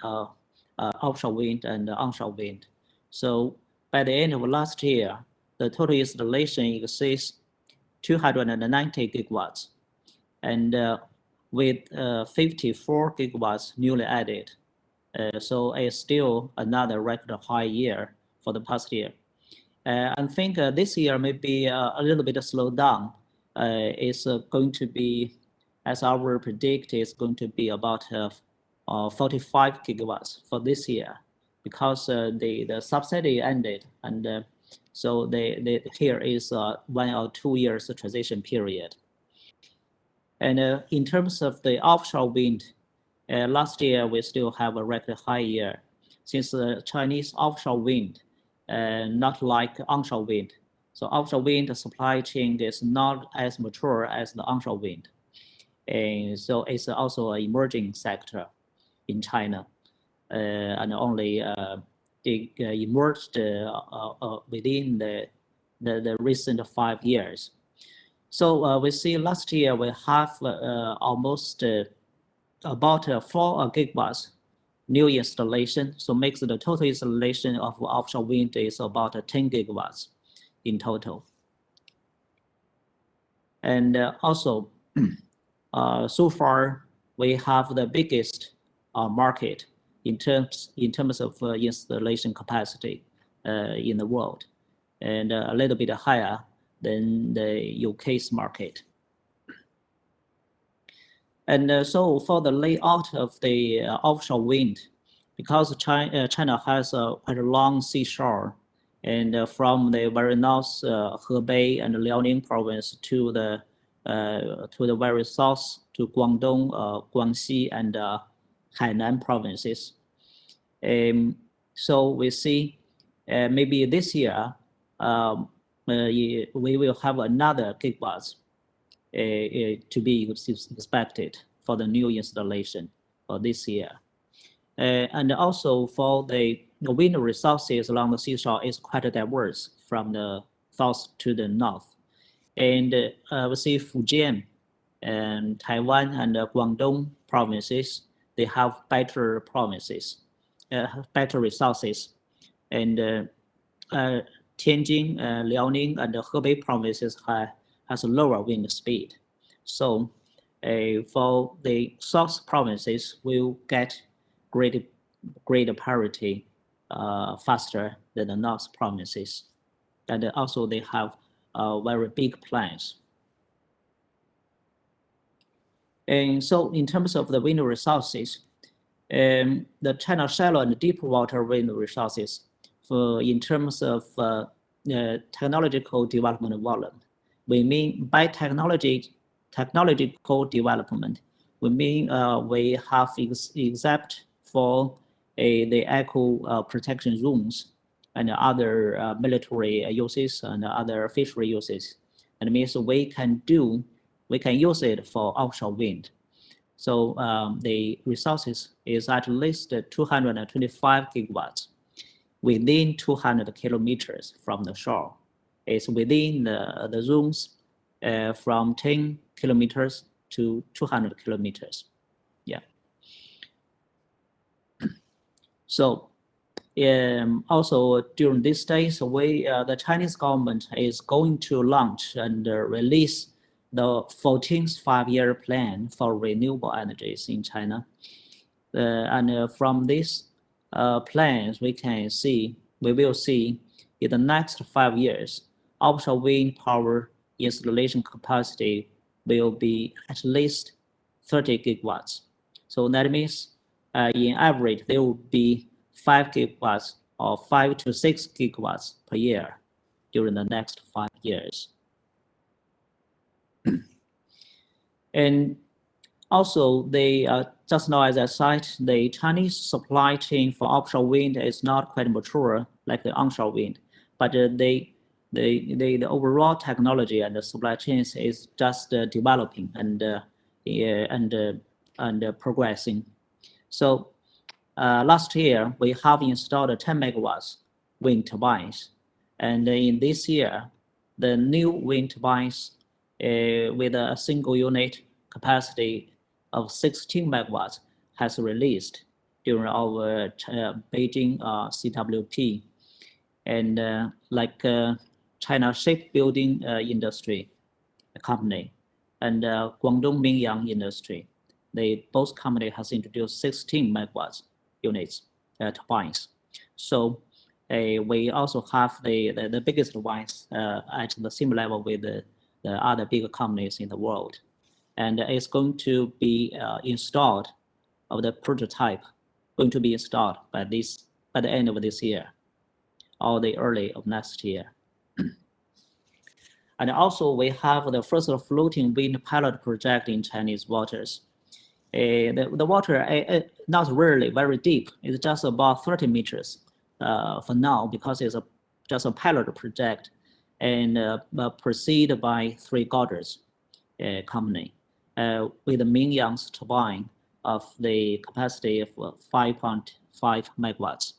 offshore wind and onshore wind. So by the end of last year, the total installation exceeds 290 gigawatts, and with 54 gigawatts newly added. So it's still another record high year for the past year. I think this year may be a little bit slowed down. It's going to be, as our predict, is going to be about 45 gigawatts for this year, because the subsidy ended, and so here is 1 or 2 years transition period. And in terms of the offshore wind, last year we still have a record high year, since the Chinese offshore wind, not like onshore wind. So offshore wind supply chain is not as mature as the onshore wind. And so it's also an emerging sector in China, and only it emerged within the recent 5 years. So we see last year we have almost about 4 gigawatts new installation, so makes the total installation of offshore wind is about 10 gigawatts in total. And also, so far we have the biggest market in terms of installation capacity in the world, and a little bit higher than the UK's market. And so for the layout of the offshore wind, because China has quite a long seashore, and from the very north Hebei and Liaoning province to the very south to Guangdong, Guangxi, and Hainan provinces. So we see maybe this year we will have another gigawatts to be expected for the new installation for this year. And also for the wind resources along the seashore is quite diverse from the south to the north. And we see Fujian and Taiwan and Guangdong provinces, they have better provinces, better resources. And Tianjin, Liaoning, and Hebei provinces has a lower wind speed. So for the south provinces, will get greater parity faster than the north provinces. And also they have very big plans. And so in terms of the wind resources, the China shallow and deep water wind resources, in terms of technological development volume, we mean by technological development, we mean we have except for the eco protection zones and other military uses and other fishery uses. And it means we can use it for offshore wind. So the resources is at least 225 gigawatts within 200 kilometers from the shore. It's within the zones from 10 kilometers to 200 kilometers. Yeah. So also during these days, the Chinese government is going to launch and release the 14th five-year plan for renewable energies in China. And from these plans, we will see in the next 5 years, offshore wind power installation capacity will be at least 30 gigawatts. So that means in average, there will be 5 gigawatts or 5 to 6 gigawatts per year during the next 5 years. And also, just now as I said, the Chinese supply chain for offshore wind is not quite mature like the onshore wind, but the overall technology and the supply chains is just developing and progressing. So last year we have installed 10 megawatts wind turbines, and in this year the new wind turbines with a single unit capacity of 16 megawatts has released during our Beijing CWP, and like China Shipbuilding Industry Company and Guangdong Mingyang Industry, both companies has introduced 16 megawatts units turbines. So we also have the biggest ones at the same level with the other bigger companies in the world. And it's going to be installed, of the prototype, going to be installed by the end of this year or the early of next year. And also we have the first floating wind pilot project in Chinese waters. The water not really very deep. It's just about 30 meters for now, because it's just a pilot project, and preceded by 3 Goddard's company with the Mingyang's turbine of the capacity of 5.5 megawatts.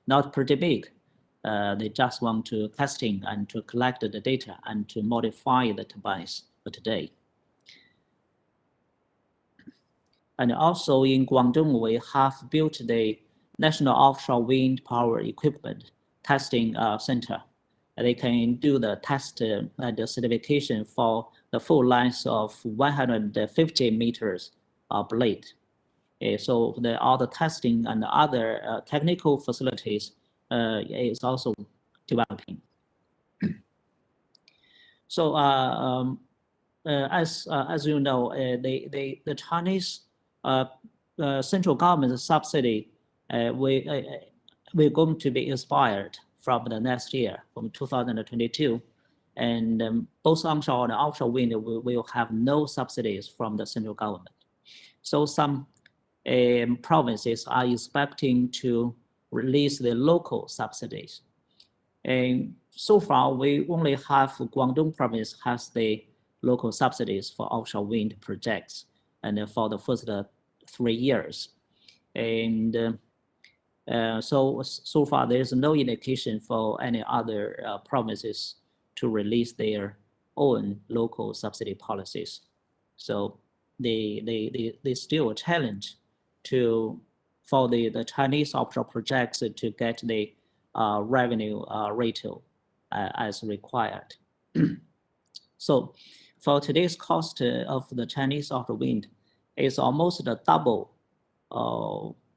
Not pretty big. They just want to testing and to collect the data and to modify the turbines for today. And also in Guangdong, we have built the National Offshore Wind Power Equipment Testing Center. They can do the test and the certification for the full length of 150 meters blade. So all the testing and other technical facilities is also developing. So as you know, the Chinese central government subsidy we're going to be expired from the next year, from 2022, and both onshore and offshore wind will have no subsidies from the central government. So some provinces are expecting to release the local subsidies. And so far, we only have Guangdong province has the local subsidies for offshore wind projects, and for the first 3 years. And so far, there is no indication for any other provinces to release their own local subsidy policies. So they still a challenge for the Chinese offshore projects to get the revenue ratio as required. So for today's cost of the Chinese offshore wind is almost a double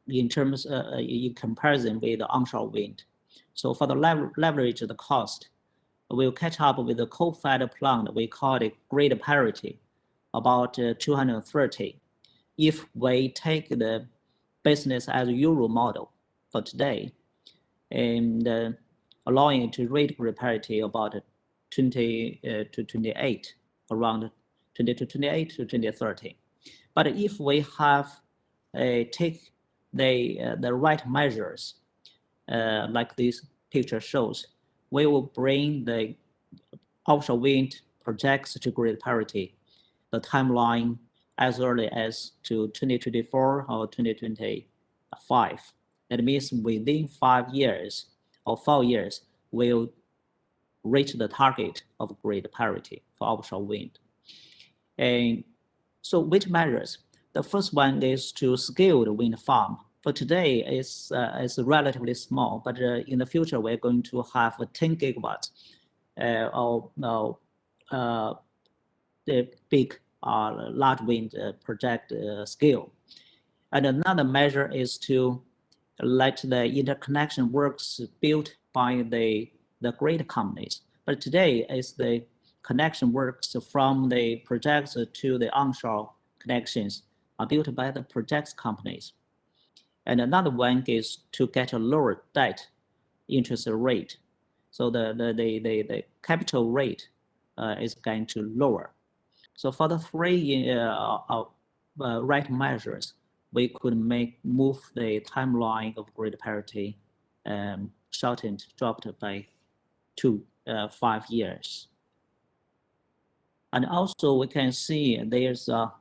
in terms in comparison with the onshore wind. So for the leverage of the cost, we'll catch up with the coal-fired plant. We call it grid parity, about 230 if we take the business as a euro model for today, and allowing it to rate grid parity about 20 to 28, around 20 to 28 to 2030. But if we have take the right measures, like this picture shows, we will bring the offshore wind projects to grid parity, the timeline as early as to 2024 or 2025. That means within 5 years or 4 years, we'll reach the target of grid parity for offshore wind. And so which measures? The first one is to scale the wind farm. For today, it's relatively small, but in the future, we're going to have 10 gigawatts the big large wind project scale. And another measure is to let the interconnection works built by the grid companies. But today is the connection works from the projects to the onshore connections are built by the projects companies. And another one is to get a lower debt interest rate. So the capital rate is going to lower. So for the three right measures, we could move the timeline of grid parity shortened, dropped by 5 years. And also we can see there's a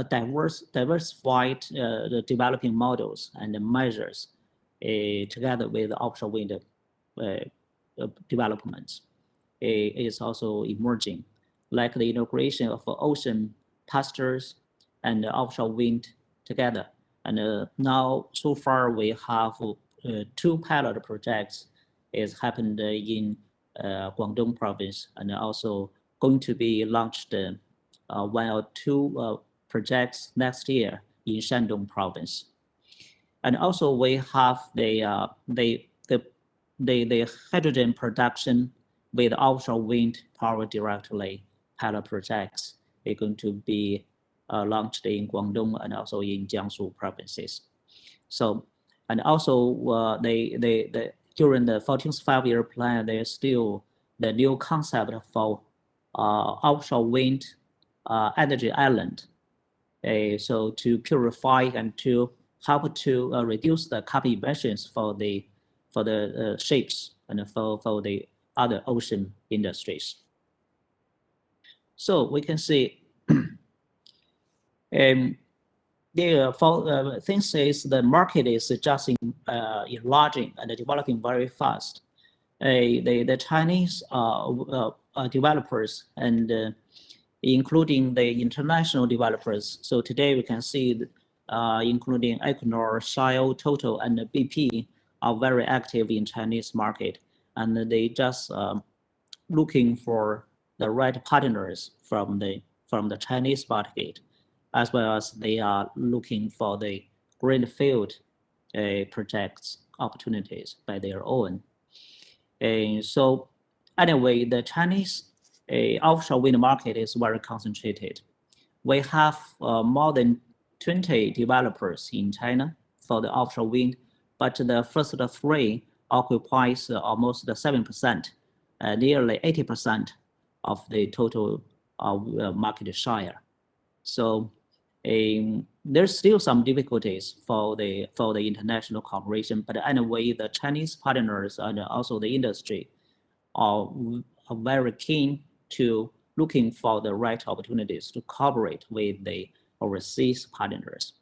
diversified developing models and measures together with offshore wind developments is also emerging, like the integration of ocean pastures and offshore wind together. And now, so far, we have 2 pilot projects is happened in Guangdong province, and also going to be launched 1 or 2 projects next year in Shandong province. And also we have the hydrogen production with offshore wind power directly pilot projects. They're going to be launched in Guangdong and also in Jiangsu provinces. So, and also during the 14th five-year plan, there's still the new concept for offshore wind energy island. So to purify and to help to reduce the carbon emissions for the ships and for the other ocean industries. So we can see things is the market is just enlarging and developing very fast. The Chinese developers and including the international developers. So today we can see including Equinor, Shell, Total, and BP are very active in Chinese market, and they just looking for the right partners from the Chinese market, as well as they are looking for the greenfield projects opportunities by their own. So anyway, the Chinese offshore wind market is very concentrated. We have more than 20 developers in China for the offshore wind, but the first 3 occupies almost 7%, nearly 80% of the total market share. So there's still some difficulties for the international cooperation, but anyway, the Chinese partners and also the industry are very keen to looking for the right opportunities to cooperate with the overseas partners,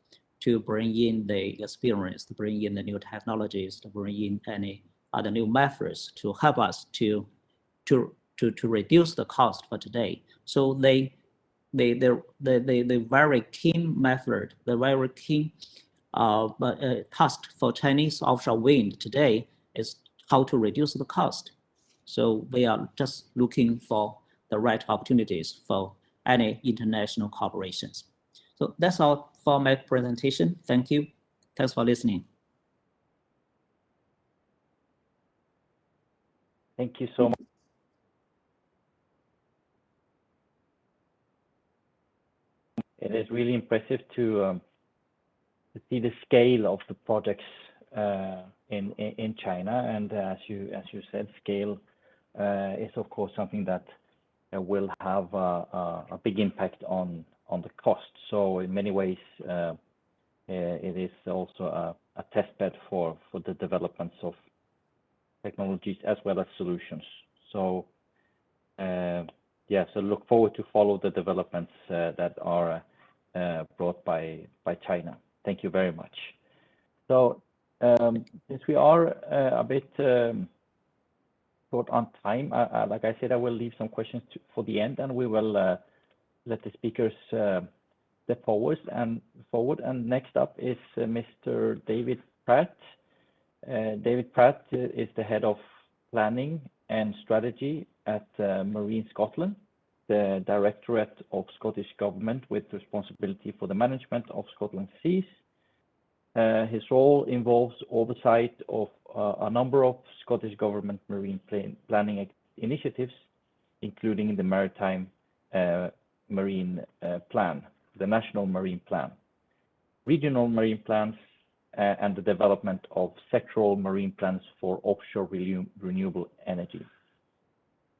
to bring in the experience, to bring in the new technologies, to bring in any other new methods to help us to reduce the cost for today. So the very keen method, the very keen task for Chinese offshore wind today is how to reduce the cost. So we are just looking for the right opportunities for any international corporations. So that's all for my presentation. Thank you. Thanks for listening. Thank you so much. It is it's really impressive to see the scale of the projects in China, and as you said, scale is of course something that will have a big impact on the cost. So in many ways, it is also a test bed for the developments of technologies as well as solutions. So yeah, so look forward to follow the developments that are brought by China. Thank you very much. So since we are a bit short on time, like I said, I will leave some questions for the end, and we will let the speakers step forward. And next up is Mr. David Pratt. David Pratt is the head of planning and strategy at Marine Scotland, the Directorate of Scottish Government with responsibility for the management of Scotland's seas. His role involves oversight of a number of Scottish Government marine planning initiatives, including the Maritime Marine Plan, the National Marine Plan, regional marine plans, and the development of sectoral marine plans for offshore renewable energy.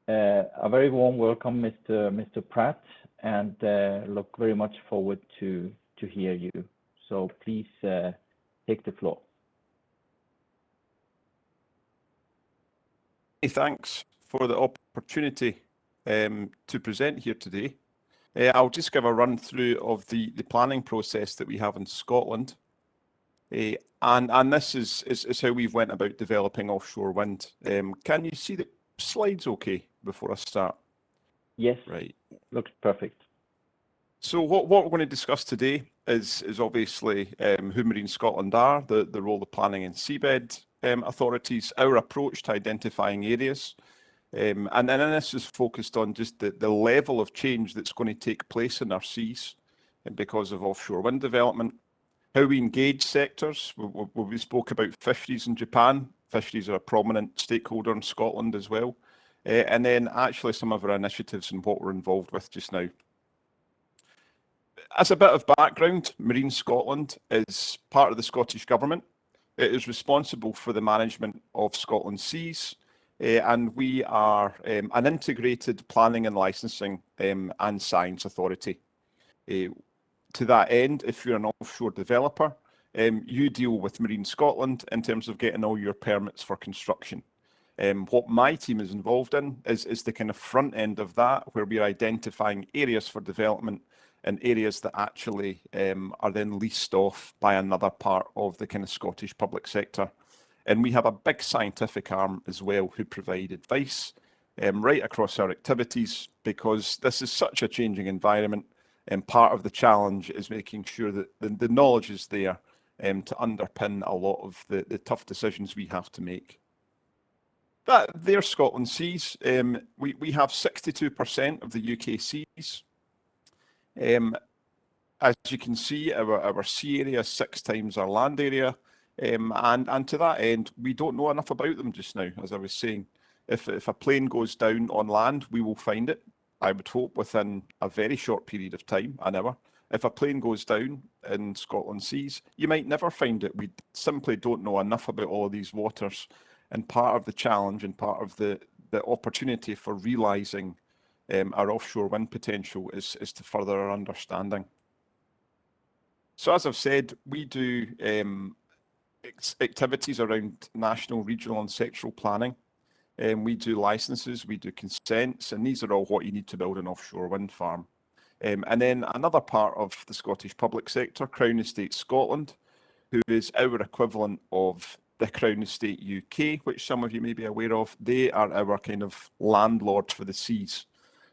A very warm welcome, Mr. Pratt, and look very much forward to hear you. So please take the floor. Thanks for the opportunity to present here today. I'll just give a run through of the planning process that we have in Scotland. And this is how we've went about developing offshore wind. Can you see the slides okay before I start? Yes. Right. Looks perfect. So what we're going to discuss today is obviously who Marine Scotland are, the role of planning and seabed authorities, our approach to identifying areas. And then this is focused on just the level of change that's going to take place in our seas because of offshore wind development. How we engage sectors. We spoke about fisheries in Japan. Fisheries are a prominent stakeholder in Scotland as well. And then actually some of our initiatives and what we're involved with just now. As a bit of background, Marine Scotland is part of the Scottish Government. It is responsible for the management of Scotland's seas, and we are an integrated planning and licensing and science authority. To that end, if you're an offshore developer, you deal with Marine Scotland in terms of getting all your permits for construction. What my team is involved in is the kind of front end of that, where we're identifying areas for development and areas that actually are then leased off by another part of the kind of Scottish public sector. And we have a big scientific arm as well who provide advice right across our activities, because this is such a changing environment, and part of the challenge is making sure that the knowledge is there to underpin a lot of the tough decisions we have to make. They're Scotland seas. We have 62% of the UK seas. As you can see, our sea area is 6 times our land area, and to that end, we don't know enough about them just now. As I was saying, if a plane goes down on land, we will find it, I would hope, within a very short period of time, an hour. If a plane goes down in Scotland seas, you might never find it. We simply don't know enough about all of these waters, and part of the challenge and part of the opportunity for realising our offshore wind potential is to further our understanding. So as I've said, we do activities around national, regional and sectoral planning. We do licenses, we do consents, and these are all what you need to build an offshore wind farm. And then another part of the Scottish public sector, Crown Estate Scotland, who is our equivalent of the Crown Estate UK, which some of you may be aware of. They are our kind of landlords for the seas.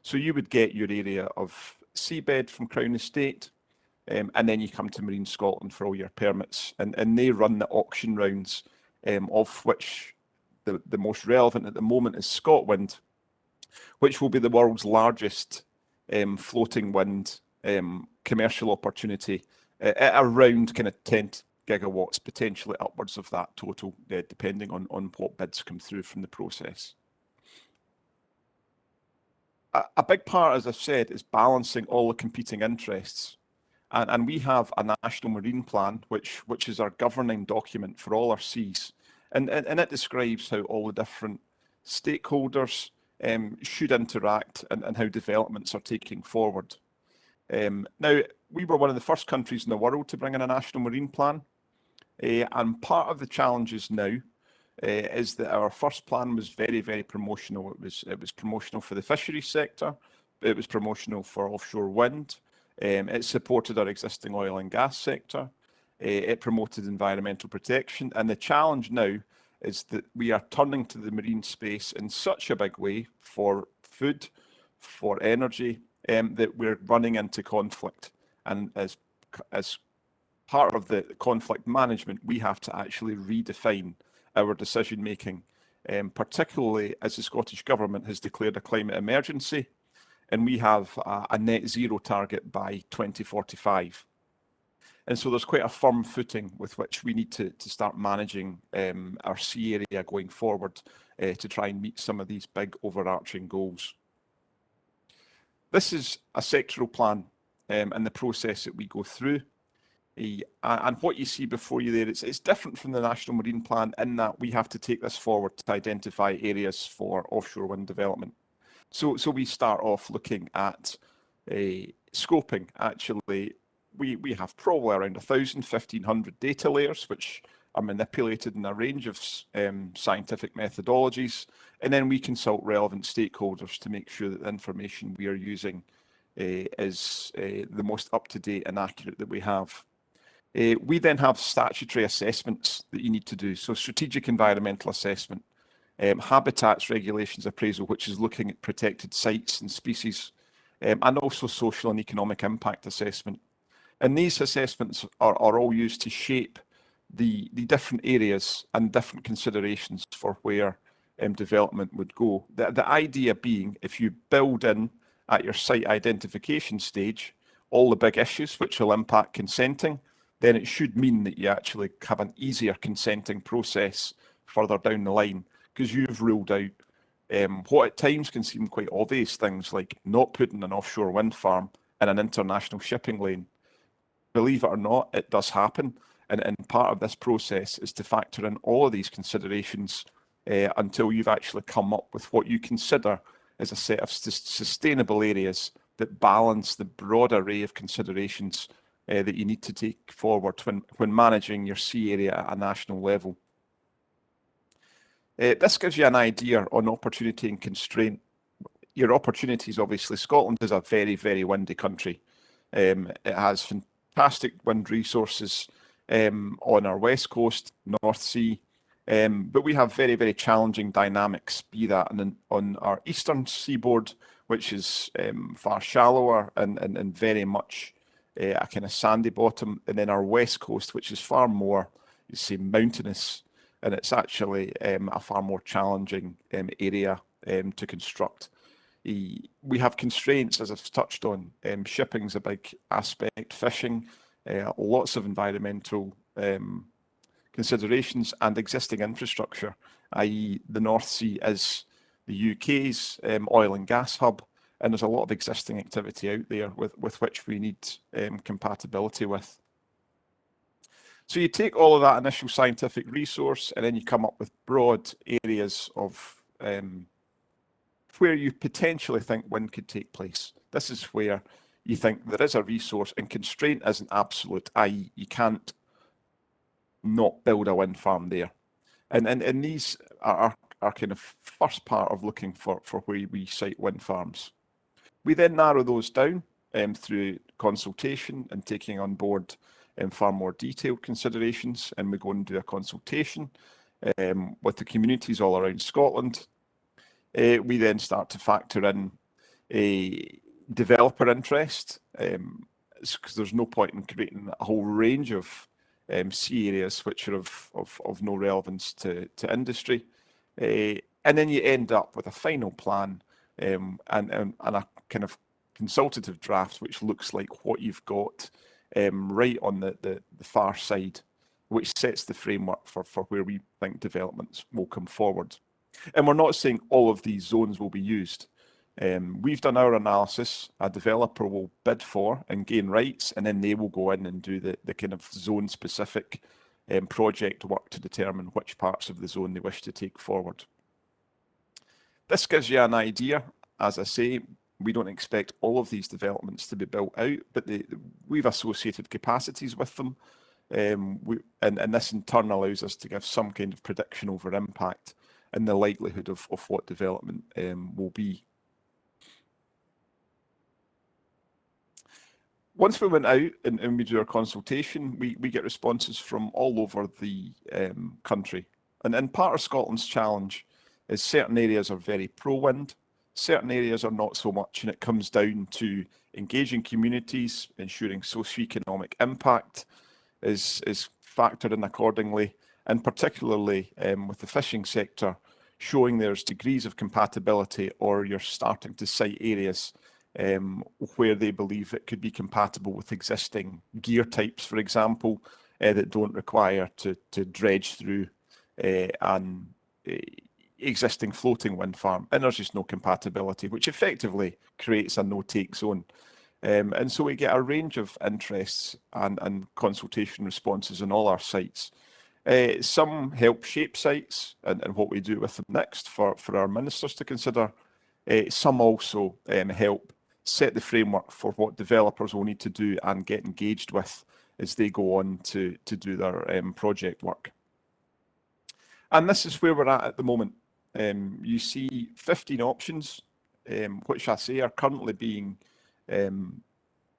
So you would get your area of seabed from Crown Estate, and then you come to Marine Scotland for all your permits, and they run the auction rounds, of which the most relevant at the moment is ScotWind, which will be the world's largest floating wind commercial opportunity at around kind of 10 gigawatts, potentially upwards of that total, depending on what bids come through from the process. A big part, as I've said, is balancing all the competing interests. And we have a national marine plan, which is our governing document for all our seas. And it describes how all the different stakeholders should interact and how developments are taking forward. Now, we were one of the first countries in the world to bring in a national marine plan. And part of the challenges now is that our first plan was very, very promotional. It was promotional for the fisheries sector. It was promotional for offshore wind. It supported our existing oil and gas sector. It promoted environmental protection. And the challenge now is that we are turning to the marine space in such a big way for food, for energy, that we're running into conflict. And as part of the conflict management, we have to actually redefine our decision making, particularly as the Scottish Government has declared a climate emergency, and we have a net zero target by 2045. And so there's quite a firm footing with which we need to start managing our sea area going forward to try and meet some of these big overarching goals. This is a sectoral plan and the process that we go through. And what you see before you there, it's different from the National Marine Plan in that we have to take this forward to identify areas for offshore wind development. So we start off looking at scoping. Actually, we have probably around 1,000, 1,500 data layers, which are manipulated in a range of scientific methodologies. And then we consult relevant stakeholders to make sure that the information we are using is the most up-to-date and accurate that we have. We then have statutory assessments that you need to do. So strategic environmental assessment, habitats regulations appraisal, which is looking at protected sites and species, and also social and economic impact assessment. And these assessments are all used to shape the different areas and different considerations for where development would go. The idea being, if you build in at your site identification stage all the big issues which will impact consenting, then it should mean that you actually have an easier consenting process further down the line, because you've ruled out what at times can seem quite obvious things like not putting an offshore wind farm in an international shipping lane. Believe it or not, it does happen. And part of this process is to factor in all of these considerations until you've actually come up with what you consider as a set of sustainable areas that balance the broad array of considerations that you need to take forward when managing your sea area at a national level. This gives you an idea on opportunity and constraint. Your opportunities, obviously, Scotland is a very, very windy country. It has fantastic wind resources on our west coast, North Sea, but we have very, very challenging dynamics, be that on our eastern seaboard, which is far shallower and very much a kind of sandy bottom, and then our west coast, which is far more, you say, mountainous, and it's actually a far more challenging area to construct. We have constraints, as I've touched on. Shipping's a big aspect, fishing, lots of environmental considerations, and existing infrastructure, i.e. the North Sea is the UK's oil and gas hub, and there's a lot of existing activity out there with which we need compatibility with. So you take all of that initial scientific resource and then you come up with broad areas of where you potentially think wind could take place. This is where you think there is a resource and constraint isn't absolute, i.e. you can't not build a wind farm there. And these are kind of first part of looking for where we site wind farms. We then narrow those down through consultation and taking on board far more detailed considerations, and we go and do a consultation with the communities all around Scotland. We then start to factor in a developer interest, because there's no point in creating a whole range of sea areas which are of no relevance to industry. And then you end up with a final plan and a kind of consultative draft which looks like what you've got right on the far side, which sets the framework for where we think developments will come forward. And we're not saying all of these zones will be used. We've done our analysis. A developer will bid for and gain rights, and then they will go in and do the kind of zone-specific project work to determine which parts of the zone they wish to take forward. This gives you an idea. As I say, we don't expect all of these developments to be built out, but we've associated capacities with them. And this in turn allows us to give some kind of prediction over impact and the likelihood of what development will be. Once we went out and we do our consultation, we get responses from all over the country. And part of Scotland's challenge is certain areas are very pro-wind, certain areas are not so much, and it comes down to engaging communities, ensuring socio-economic impact is factored in accordingly, and particularly with the fishing sector, showing there's degrees of compatibility, or you're starting to cite areas where they believe it could be compatible with existing gear types, for example, that don't require to dredge through an existing floating wind farm. And there's just no compatibility, which effectively creates a no-take zone. And so we get a range of interests and consultation responses on all our sites. Some help shape sites and what we do with them next for our ministers to consider. Some also help set the framework for what developers will need to do and get engaged with as they go on to do their project work. And this is where we're at the moment. You see 15 options, which I say are currently being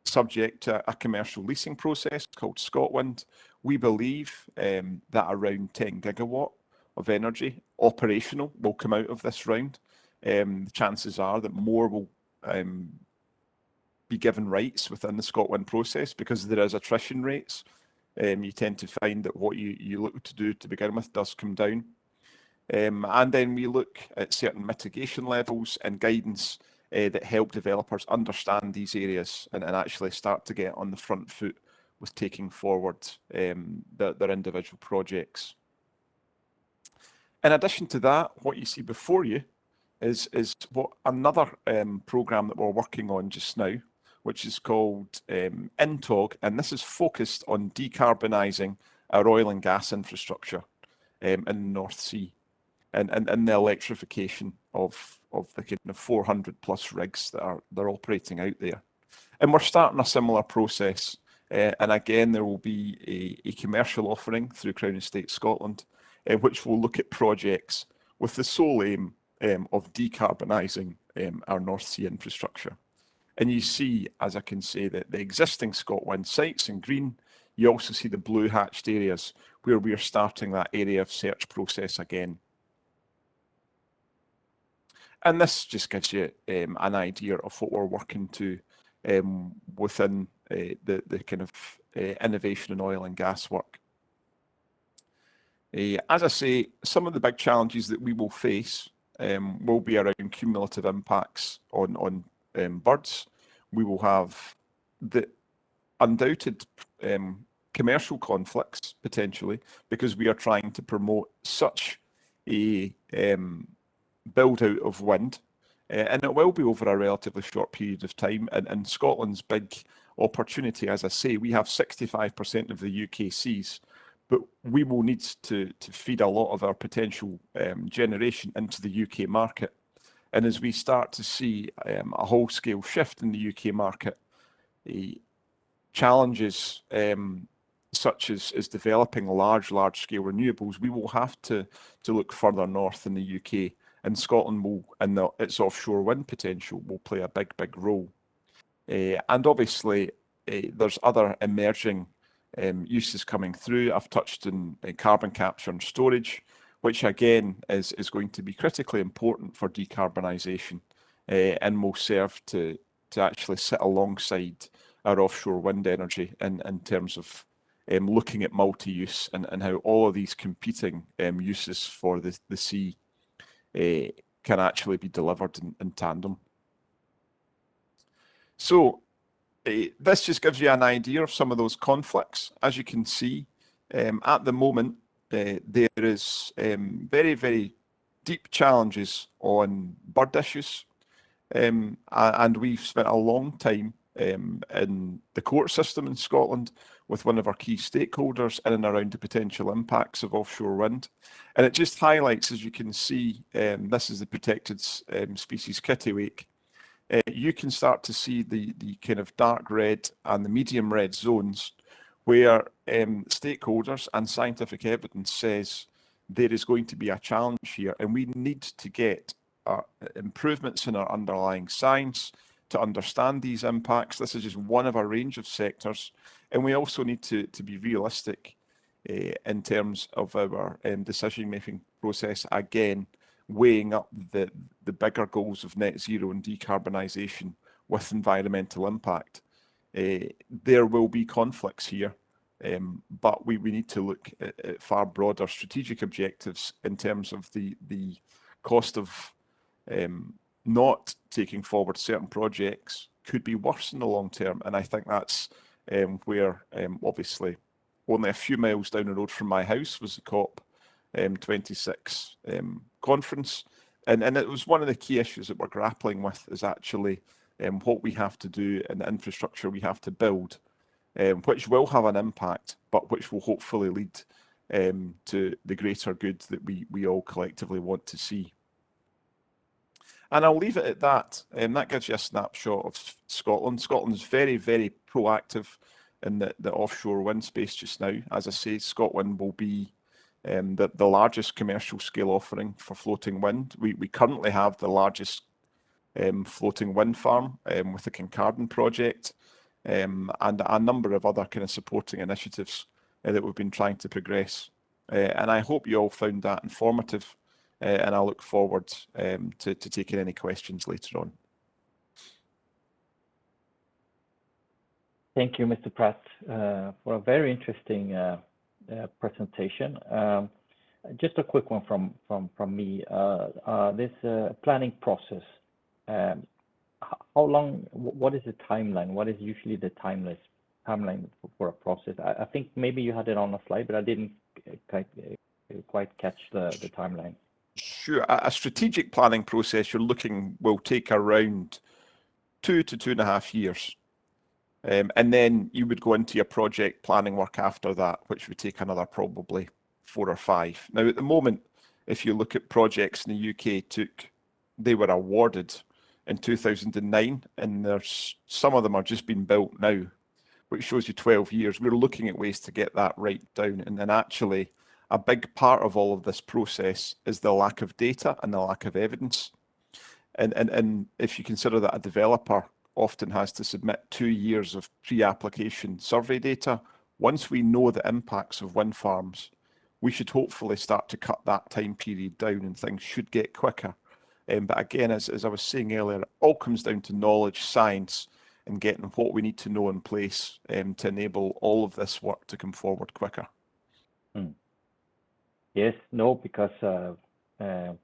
subject to a commercial leasing process called ScotWind. We believe that around 10 gigawatt of energy operational will come out of this round. The chances are that more will be given rights within the ScotWind process because there is attrition rates. You tend to find that what you look to do to begin with does come down. And then we look at certain mitigation levels and guidance that help developers understand these areas and actually start to get on the front foot with taking forward their individual projects. In addition to that, what you see before you is what another programme that we're working on just now, which is called INTOG, and this is focused on decarbonising our oil and gas infrastructure in the North Sea and the electrification of the kind of 400 plus rigs that they're operating out there. And we're starting a similar process. And again, there will be a commercial offering through Crown Estate Scotland, which will look at projects with the sole aim of decarbonising our North Sea infrastructure. And you see, as I can say, that the existing ScotWind sites in green, you also see the blue hatched areas where we are starting that area of search process again. And this just gives you an idea of what we're working to within the kind of innovation in oil and gas work. As I say, some of the big challenges that we will face will be around cumulative impacts on birds. We will have the undoubted commercial conflicts potentially because we are trying to promote such a build out of wind, and it will be over a relatively short period of time. And Scotland's big opportunity, as I say, we have 65% of the UK seas, but we will need to feed a lot of our potential generation into the UK market. And as we start to see a whole-scale shift in the UK market, challenges such as developing large-scale renewables, we will have to look further north in the UK, and Scotland will, and its offshore wind potential will play a big role. And obviously, there's other emerging uses coming through. I've touched on carbon capture and storage, which again is going to be critically important for decarbonisation and will serve to actually sit alongside our offshore wind energy in terms of looking at multi-use and how all of these competing uses for the sea can actually be delivered in tandem. So this just gives you an idea of some of those conflicts. As you can see, at the moment, there is very deep challenges on bird issues. And we've spent a long time in the court system in Scotland with one of our key stakeholders in and around the potential impacts of offshore wind. And it just highlights, as you can see, this is the protected species kittiwake. You can start to see the kind of dark red and the medium red zones where stakeholders and scientific evidence says there is going to be a challenge here, and we need to get improvements in our underlying science to understand these impacts. This is just one of a range of sectors, and we also need to be realistic in terms of our decision-making process, again, weighing up the bigger goals of net zero and decarbonisation with environmental impact. There will be conflicts here, but we need to look at far broader strategic objectives in terms of the cost of not taking forward certain projects could be worse in the long term. And I think that's where obviously only a few miles down the road from my house was the COP26 conference. And it was one of the key issues that we're grappling with is actually what we have to do and the infrastructure we have to build, which will have an impact, but which will hopefully lead to the greater good that we all collectively want to see. And I'll leave it at that. That gives you a snapshot of Scotland. Scotland's very, very proactive in the offshore wind space just now. As I say, Scotland will be the largest commercial scale offering for floating wind. We currently have the largest floating wind farm with the Kincardine project and a number of other kind of supporting initiatives that we've been trying to progress. And I hope you all found that informative. And I look forward to taking any questions later on. Thank you, Mr. Pratt, for a very interesting presentation. Just a quick one from me. This planning process, how long? What is the timeline? What is usually the timeline for a process? I think maybe you had it on a slide, but I didn't quite catch the timeline. Sure. A strategic planning process will take around 2 to 2.5 years. And then you would go into your project planning work after that, which would take another probably 4 or 5. Now, at the moment, if you look at projects in the UK, they were awarded in 2009, and some of them are just being built now, which shows you 12 years. We're looking at ways to get that right down. And then actually, a big part of all of this process is the lack of data and the lack of evidence. And if you consider that a developer often has to submit 2 years of pre-application survey data, once we know the impacts of wind farms, we should hopefully start to cut that time period down and things should get quicker. But again, as I was saying earlier, it all comes down to knowledge, science, and getting what we need to know in place to enable all of this work to come forward quicker. Yes, no, because I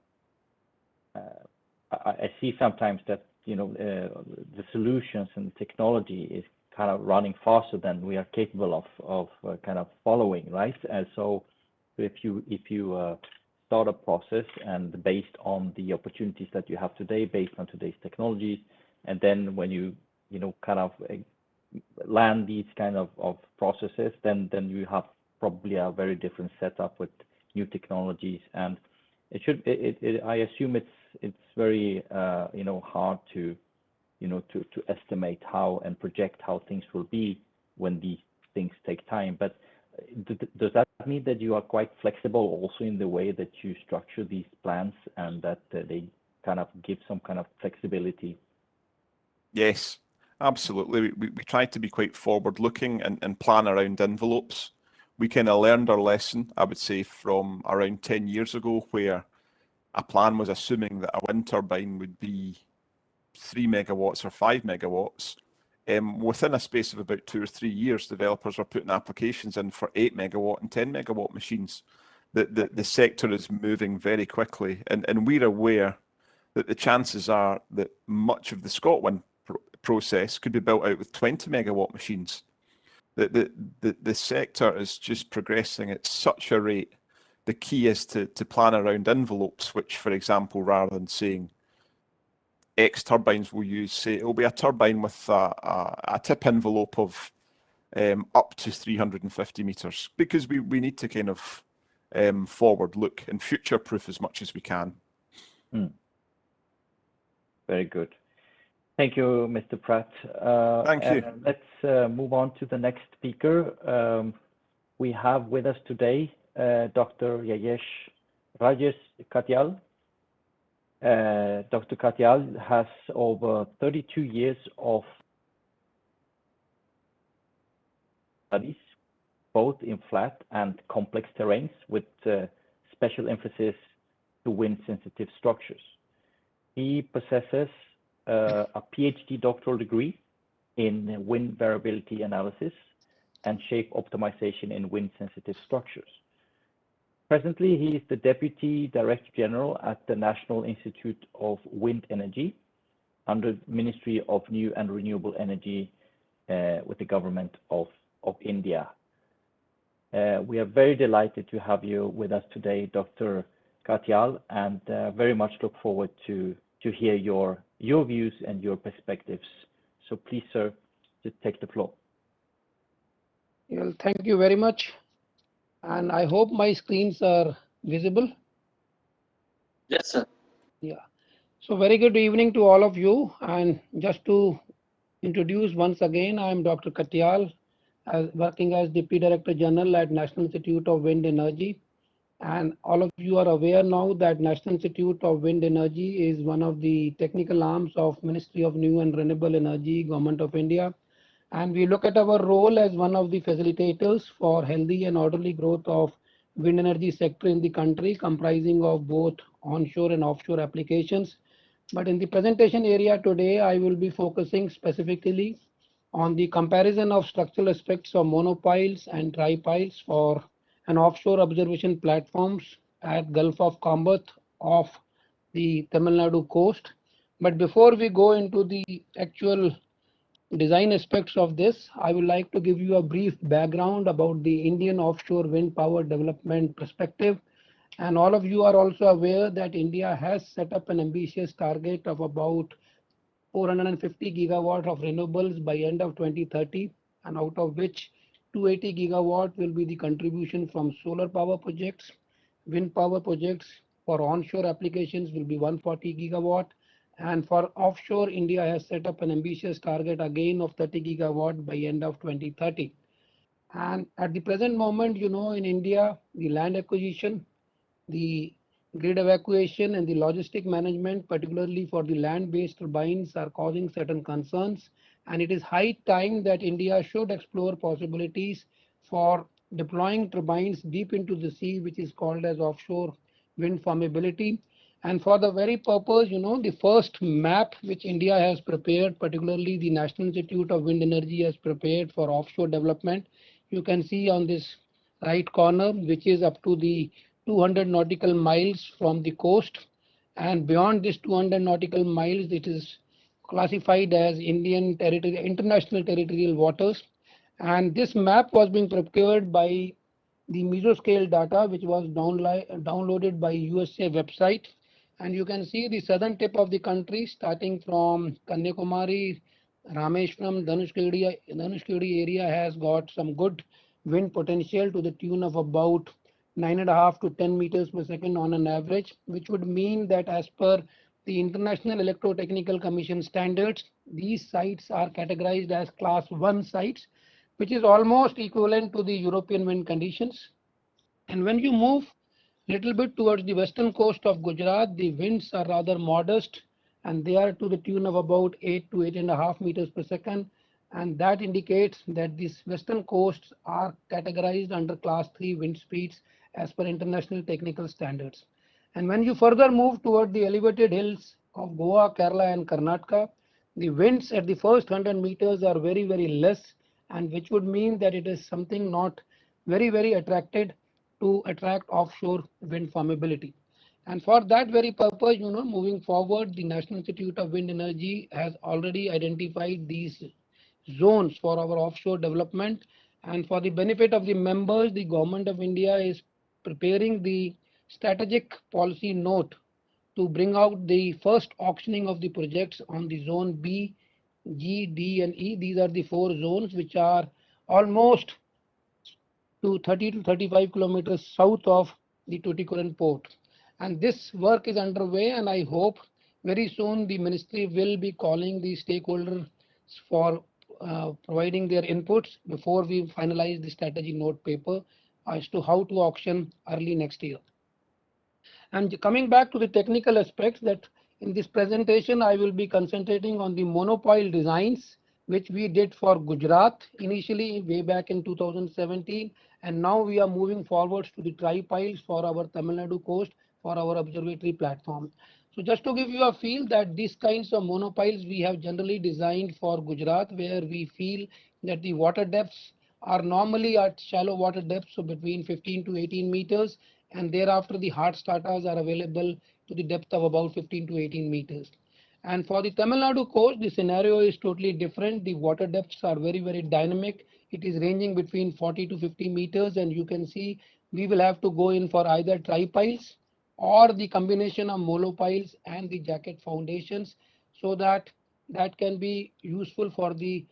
see sometimes that the solutions and technology is kind of running faster than we are capable of kind of following, right? And so if you start a process and based on the opportunities that you have today, based on today's technologies, and then when you kind of land these kind of processes, then you have probably a very different setup with new technologies, and I assume it's very hard to estimate how and project how things will be when these things take time. But does that mean that you are quite flexible also in the way that you structure these plans and that they kind of give some kind of flexibility? Yes, absolutely. We try to be quite forward-looking and plan around envelopes. We kind of learned our lesson, I would say, from around 10 years ago, where a plan was assuming that a wind turbine would be 3 megawatts or 5 megawatts. Within a space of about 2 or 3 years, developers are putting applications in for 8 megawatt and 10 megawatt machines. The sector is moving very quickly, and we're aware that the chances are that much of the ScotWind process could be built out with 20 megawatt machines. The sector is just progressing at such a rate. The key is to plan around envelopes, which, for example, rather than saying X turbines we'll use, say it'll be a turbine with a tip envelope of up to 350 meters, because we need to kind of forward look and future proof as much as we can. Very good. Thank you, Mr. Pratt. Thank you. Let's move on to the next speaker. We have with us today Dr. Rajesh Katyal. Dr. Katyal has over 32 years of studies, both in flat and complex terrains, with special emphasis to wind-sensitive structures. He possesses a PhD doctoral degree in wind variability analysis and shape optimization in wind-sensitive structures. Presently, he is the Deputy Director General at the National Institute of Wind Energy under Ministry of New and Renewable Energy with the Government of India. We are very delighted to have you with us today, Dr. Katyal, and very much look forward to hear your views and your perspectives. So please, sir, just take the floor. Well, thank you very much. And I hope my screens are visible. Yes, sir. Yeah. So very good evening to all of you. And just to introduce once again, I am Dr. Katyal, working as Deputy Director General at National Institute of Wind Energy. And all of you are aware now that National Institute of Wind Energy is one of the technical arms of Ministry of New and Renewable Energy, Government of India. And we look at our role as one of the facilitators for healthy and orderly growth of wind energy sector in the country, comprising of both onshore and offshore applications. But in the presentation area today, I will be focusing specifically on the comparison of structural aspects of monopiles and tripiles for an offshore observation platforms at Gulf of Kambeth off the Tamil Nadu coast. But before we go into the actual design aspects of this, I would like to give you a brief background about the Indian offshore wind power development perspective. And all of you are also aware that India has set up an ambitious target of about 450 gigawatt of renewables by end of 2030, and out of which 280 gigawatt will be the contribution from solar power projects. Wind power projects for onshore applications will be 140 gigawatt. And for offshore, India has set up an ambitious target again of 30 gigawatt by end of 2030. And at the present moment, you know, in India, the land acquisition, the grid evacuation and the logistic management, particularly for the land-based turbines, are causing certain concerns. And it is high time that India should explore possibilities for deploying turbines deep into the sea, which is called as offshore wind farmability. And for the very purpose, you know, the first map which India has prepared, particularly the National Institute of Wind Energy has prepared for offshore development, you can see on this right corner, which is up to the 200 nautical miles from the coast. And beyond this 200 nautical miles, it is classified as Indian territory, international territorial waters. And this map was being procured by the mesoscale data, which was downloaded by USA website. And you can see the southern tip of the country, starting from Kanyakumari, Rameshwaram, Dhanushkodi area has got some good wind potential to the tune of about 9.5 to 10 meters per second on an average, which would mean that as per the International Electrotechnical Commission standards, these sites are categorized as class 1 sites, which is almost equivalent to the European wind conditions. And when you move little bit towards the western coast of Gujarat, the winds are rather modest, and they are to the tune of about 8 to 8.5 meters per second. And that indicates that these western coasts are categorized under class 3 wind speeds as per international technical standards. And when you further move toward the elevated hills of Goa, Kerala and Karnataka, the winds at the first 100 meters are very, very less, and which would mean that it is something not very, very attracted to attract offshore wind farmability. And for that very purpose, you know, moving forward, the National Institute of Wind Energy has already identified these zones for our offshore development. And for the benefit of the members, the Government of India is preparing the strategic policy note to bring out the first auctioning of the projects on the zone B, G, D, and E. These are the 4 zones which are almost to 30 to 35 kilometers south of the Tuticorin port. And this work is underway, and I hope very soon the ministry will be calling the stakeholders for providing their inputs before we finalize the strategy note paper as to how to auction early next year. And coming back to the technical aspects, that in this presentation I will be concentrating on the monopile designs which we did for Gujarat initially way back in 2017, and now we are moving forwards to the tripiles for our Tamil Nadu coast for our observatory platform. So just to give you a feel that these kinds of monopiles we have generally designed for Gujarat, where we feel that the water depths are normally at shallow water depths, so between 15 to 18 meters, and thereafter the hard starters are available to the depth of about 15 to 18 meters. And for the Tamil Nadu coast, the scenario is totally different. The water depths are very, very dynamic. It is ranging between 40 to 50 meters, and you can see we will have to go in for either tripiles or the combination of monopiles and the jacket foundations, so that that can be useful for the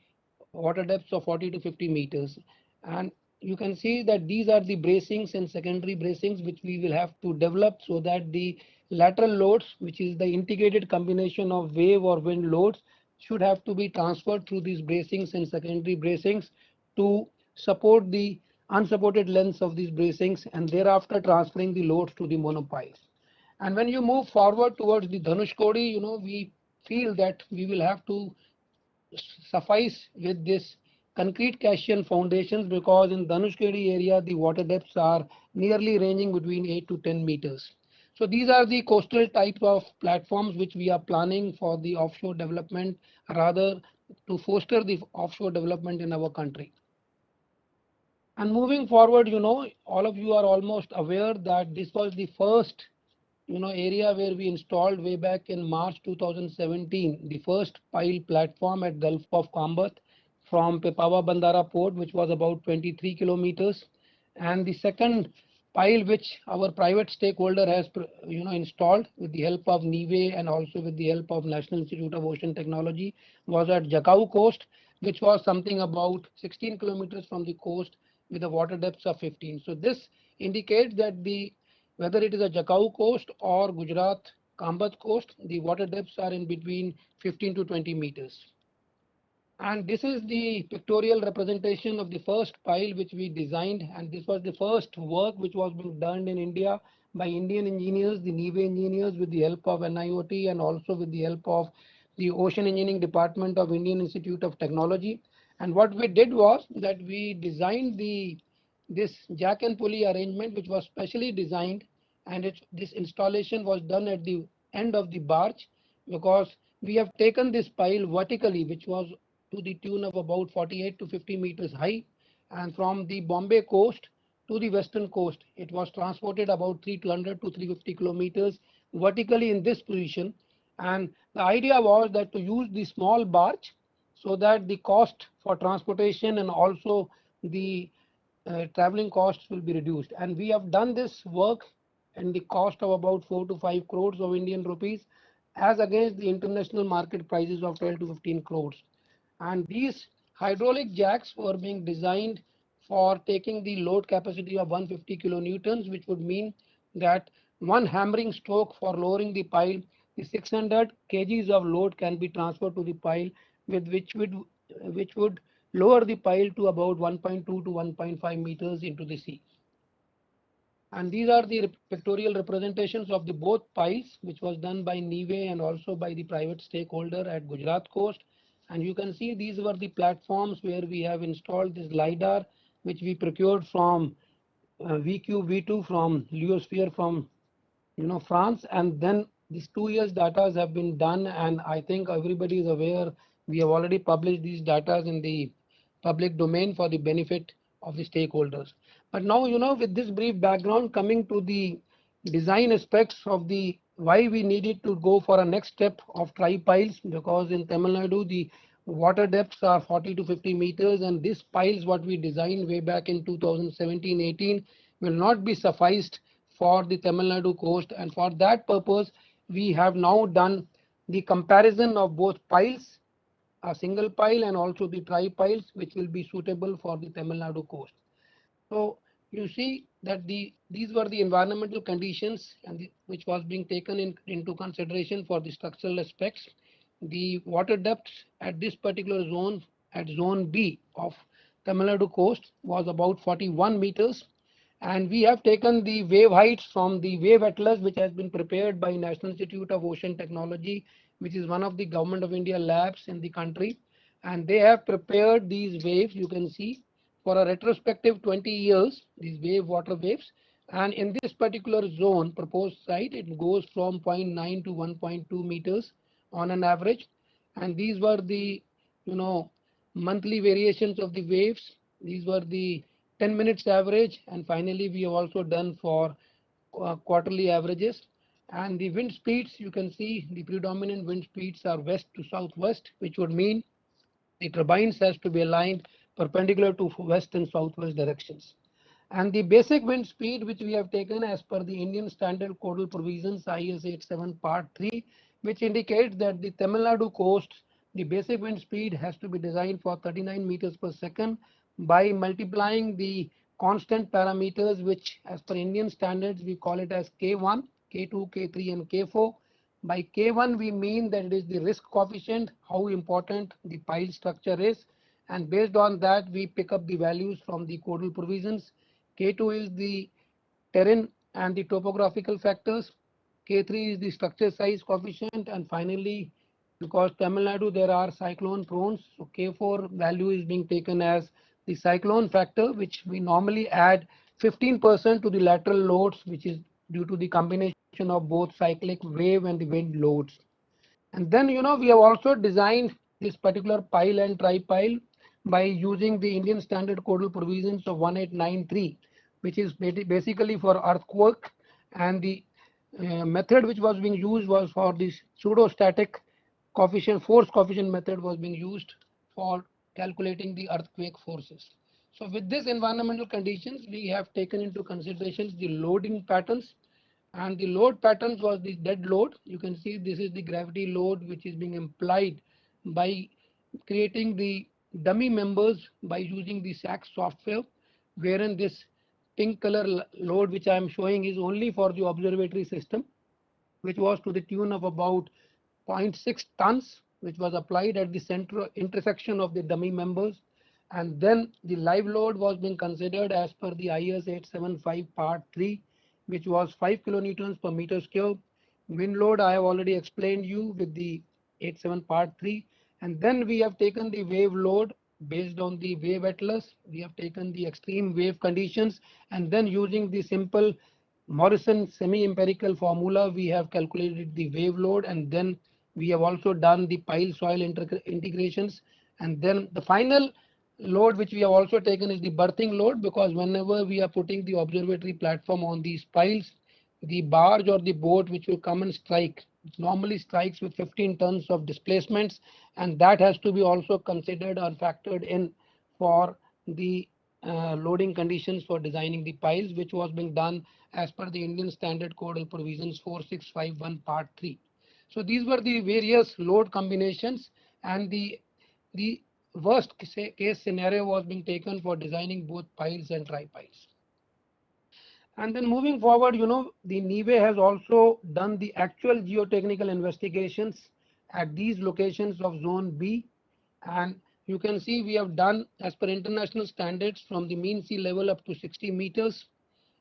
water depths of 40 to 50 meters. And you can see that these are the bracings and secondary bracings which we will have to develop, so that the lateral loads, which is the integrated combination of wave or wind loads, should have to be transferred through these bracings and secondary bracings to support the unsupported lengths of these bracings, and thereafter transferring the loads to the monopiles. And when you move forward towards the Dhanushkodi, we feel that we will have to suffice with this concrete caisson foundations, because in Dhanushkodi area the water depths are nearly ranging between 8 to 10 meters. So these are the coastal type of platforms which we are planning for the offshore development, rather to foster the offshore development in our country. And moving forward, all of you are almost aware that this was the first area where we installed way back in March 2017, the first pile platform at Gulf of Kambat from Pipavav Bandara port, which was about 23 kilometers. And the second pile, which our private stakeholder has, installed with the help of NIWE and also with the help of National Institute of Ocean Technology, was at Jakau coast, which was something about 16 kilometers from the coast with a water depths of 15. So this indicates that whether it is a Jakau coast or Gujarat Kambat coast, the water depths are in between 15 to 20 meters. And this is the pictorial representation of the first pile which we designed, and this was the first work which was being done in India by Indian engineers, the NIWE engineers, with the help of NIOT and also with the help of the Ocean Engineering Department of Indian Institute of Technology. And what we did was that we designed this jack and pulley arrangement, which was specially designed, and this installation was done at the end of the barge, because we have taken this pile vertically, which was to the tune of about 48 to 50 meters high, and from the Bombay coast to the western coast, it was transported about 300 to 350 kilometers vertically in this position. And the idea was that to use the small barge, so that the cost for transportation and also the traveling costs will be reduced. And we have done this work and the cost of about 4 to 5 crores of Indian rupees, as against the international market prices of 12 to 15 crores. And these hydraulic jacks were being designed for taking the load capacity of 150 kilonewtons, which would mean that one hammering stroke for lowering the pile, the 600 kgs of load can be transferred to the pile, with which would lower the pile to about 1.2 to 1.5 meters into the sea. And these are the pictorial representations of the both piles, which was done by NIWE and also by the private stakeholder at Gujarat coast. And you can see these were the platforms where we have installed this LiDAR, which we procured from VQ V2 from Leosphere from France. And then these 2 years data have been done, and I think everybody is aware we have already published these data in the public domain for the benefit of the stakeholders. But now, with this brief background, coming to the design aspects of the why we needed to go for a next step of tri-piles, because in Tamil Nadu the water depths are 40 to 50 meters, and these piles what we designed way back in 2017-18 will not be sufficed for the Tamil Nadu coast, and for that purpose we have now done the comparison of both piles, a single pile and also the tri-piles, which will be suitable for the Tamil Nadu coast. So you see that these were the environmental conditions and which was being taken into consideration for the structural aspects. The water depths at this particular zone, at zone B of Tamil Nadu coast, was about 41 meters. And we have taken the wave heights from the wave atlas, which has been prepared by National Institute of Ocean Technology, which is one of the Government of India labs in the country. And they have prepared these waves, you can see, for a retrospective 20 years, these water waves. And in this particular zone, proposed site, it goes from 0.9 to 1.2 meters on an average. And these were the, monthly variations of the waves. These were the 10 minutes average, and finally we have also done for quarterly averages. And the wind speeds, you can see the predominant wind speeds are west to southwest, which would mean the turbines has to be aligned perpendicular to west and southwest directions. And the basic wind speed which we have taken as per the Indian Standard Codal Provisions IS 87 Part 3, which indicates that the Tamil Nadu coast, the basic wind speed has to be designed for 39 meters per second by multiplying the constant parameters, which as per Indian standards we call it as K1, K2, K3 and K4. By K1 we mean that it is the risk coefficient, how important the pile structure is, and based on that we pick up the values from the codal provisions. K2 is the terrain and the topographical factors. K3 is the structure size coefficient, and finally, because Tamil Nadu there are cyclone prone, so K4 value is being taken as the cyclone factor, which we normally add 15% to the lateral loads, which is due to the combination of both cyclic wave and the wind loads. And then, we have also designed this particular pile and tri-pile by using the Indian Standard Codal Provisions of 1893, which is basically for earthquake, and the method which was being used was for this pseudostatic coefficient, force coefficient method was being used for calculating the earthquake forces. So with this environmental conditions, we have taken into consideration the loading patterns, and the load patterns was the dead load. You can see this is the gravity load which is being implied by creating the dummy members by using the SAC software, wherein this pink color load which I am showing is only for the observatory system, which was to the tune of about 0.6 tons, which was applied at the center intersection of the dummy members. And then the live load was being considered as per the IS 875 Part 3, which was 5 kilonewtons per meter square. Wind load I have already explained you with the 87 Part 3. And then we have taken the wave load based on the wave atlas. We have taken the extreme wave conditions, and then using the simple Morrison semi-empirical formula, we have calculated the wave load, and then we have also done the pile soil integrations. And then the final load which we have also taken is the berthing load, because whenever we are putting the observatory platform on these piles, the barge or the boat which will come and strike, it normally strikes with 15 tons of displacements, and that has to be also considered or factored in for the loading conditions for designing the piles, which was being done as per the Indian Standard Codal Provisions 4651 Part 3. So these were the various load combinations, and the worst case scenario was being taken for designing both piles and tri-piles. And then moving forward, the NIWE has also done the actual geotechnical investigations at these locations of Zone B. And you can see we have done as per international standards from the mean sea level up to 60 meters.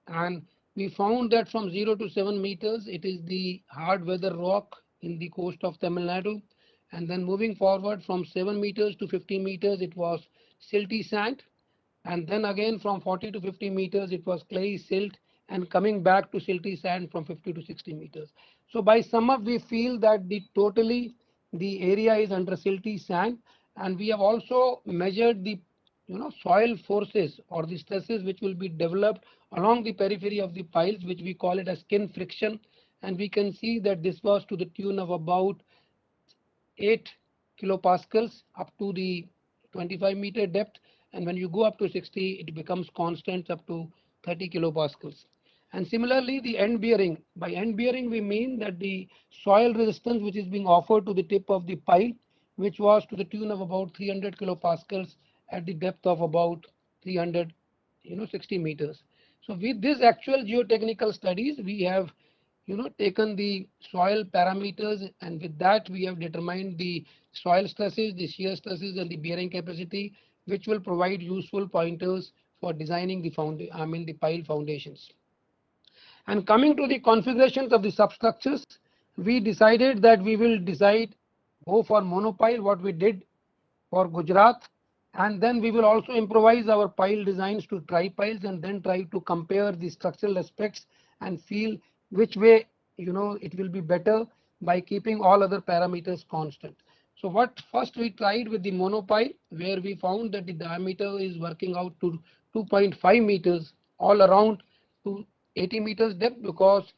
And we found that from 0 to 7 meters, it is the hard weather rock in the coast of Tamil Nadu. And then moving forward from 7 meters to 50 meters, it was silty sand. And then again from 40 to 50 meters, it was clay silt, and coming back to silty sand from 50 to 60 meters. So by sum up, we feel that the area is under silty sand, and we have also measured the soil forces or the stresses which will be developed along the periphery of the piles, which we call it as skin friction. And we can see that this was to the tune of about 8 kilopascals up to the 25-meter depth, and when you go up to 60, it becomes constant up to 30 kilopascals. And similarly, the end bearing. By end bearing, we mean that the soil resistance which is being offered to the tip of the pile, which was to the tune of about 300 kilopascals at the depth of about 360 meters. So with this actual geotechnical studies, we have taken the soil parameters, and with that we have determined the soil stresses, the shear stresses, and the bearing capacity, which will provide useful pointers for designing the the pile foundations. And coming to the configurations of the substructures, we decided that we will go for monopile, what we did for Gujarat, and then we will also improvise our pile designs to tri-piles and then try to compare the structural aspects and feel which way it will be better by keeping all other parameters constant. So what first we tried with the monopile, where we found that the diameter is working out to 2.5 meters all around to 80 meters depth, because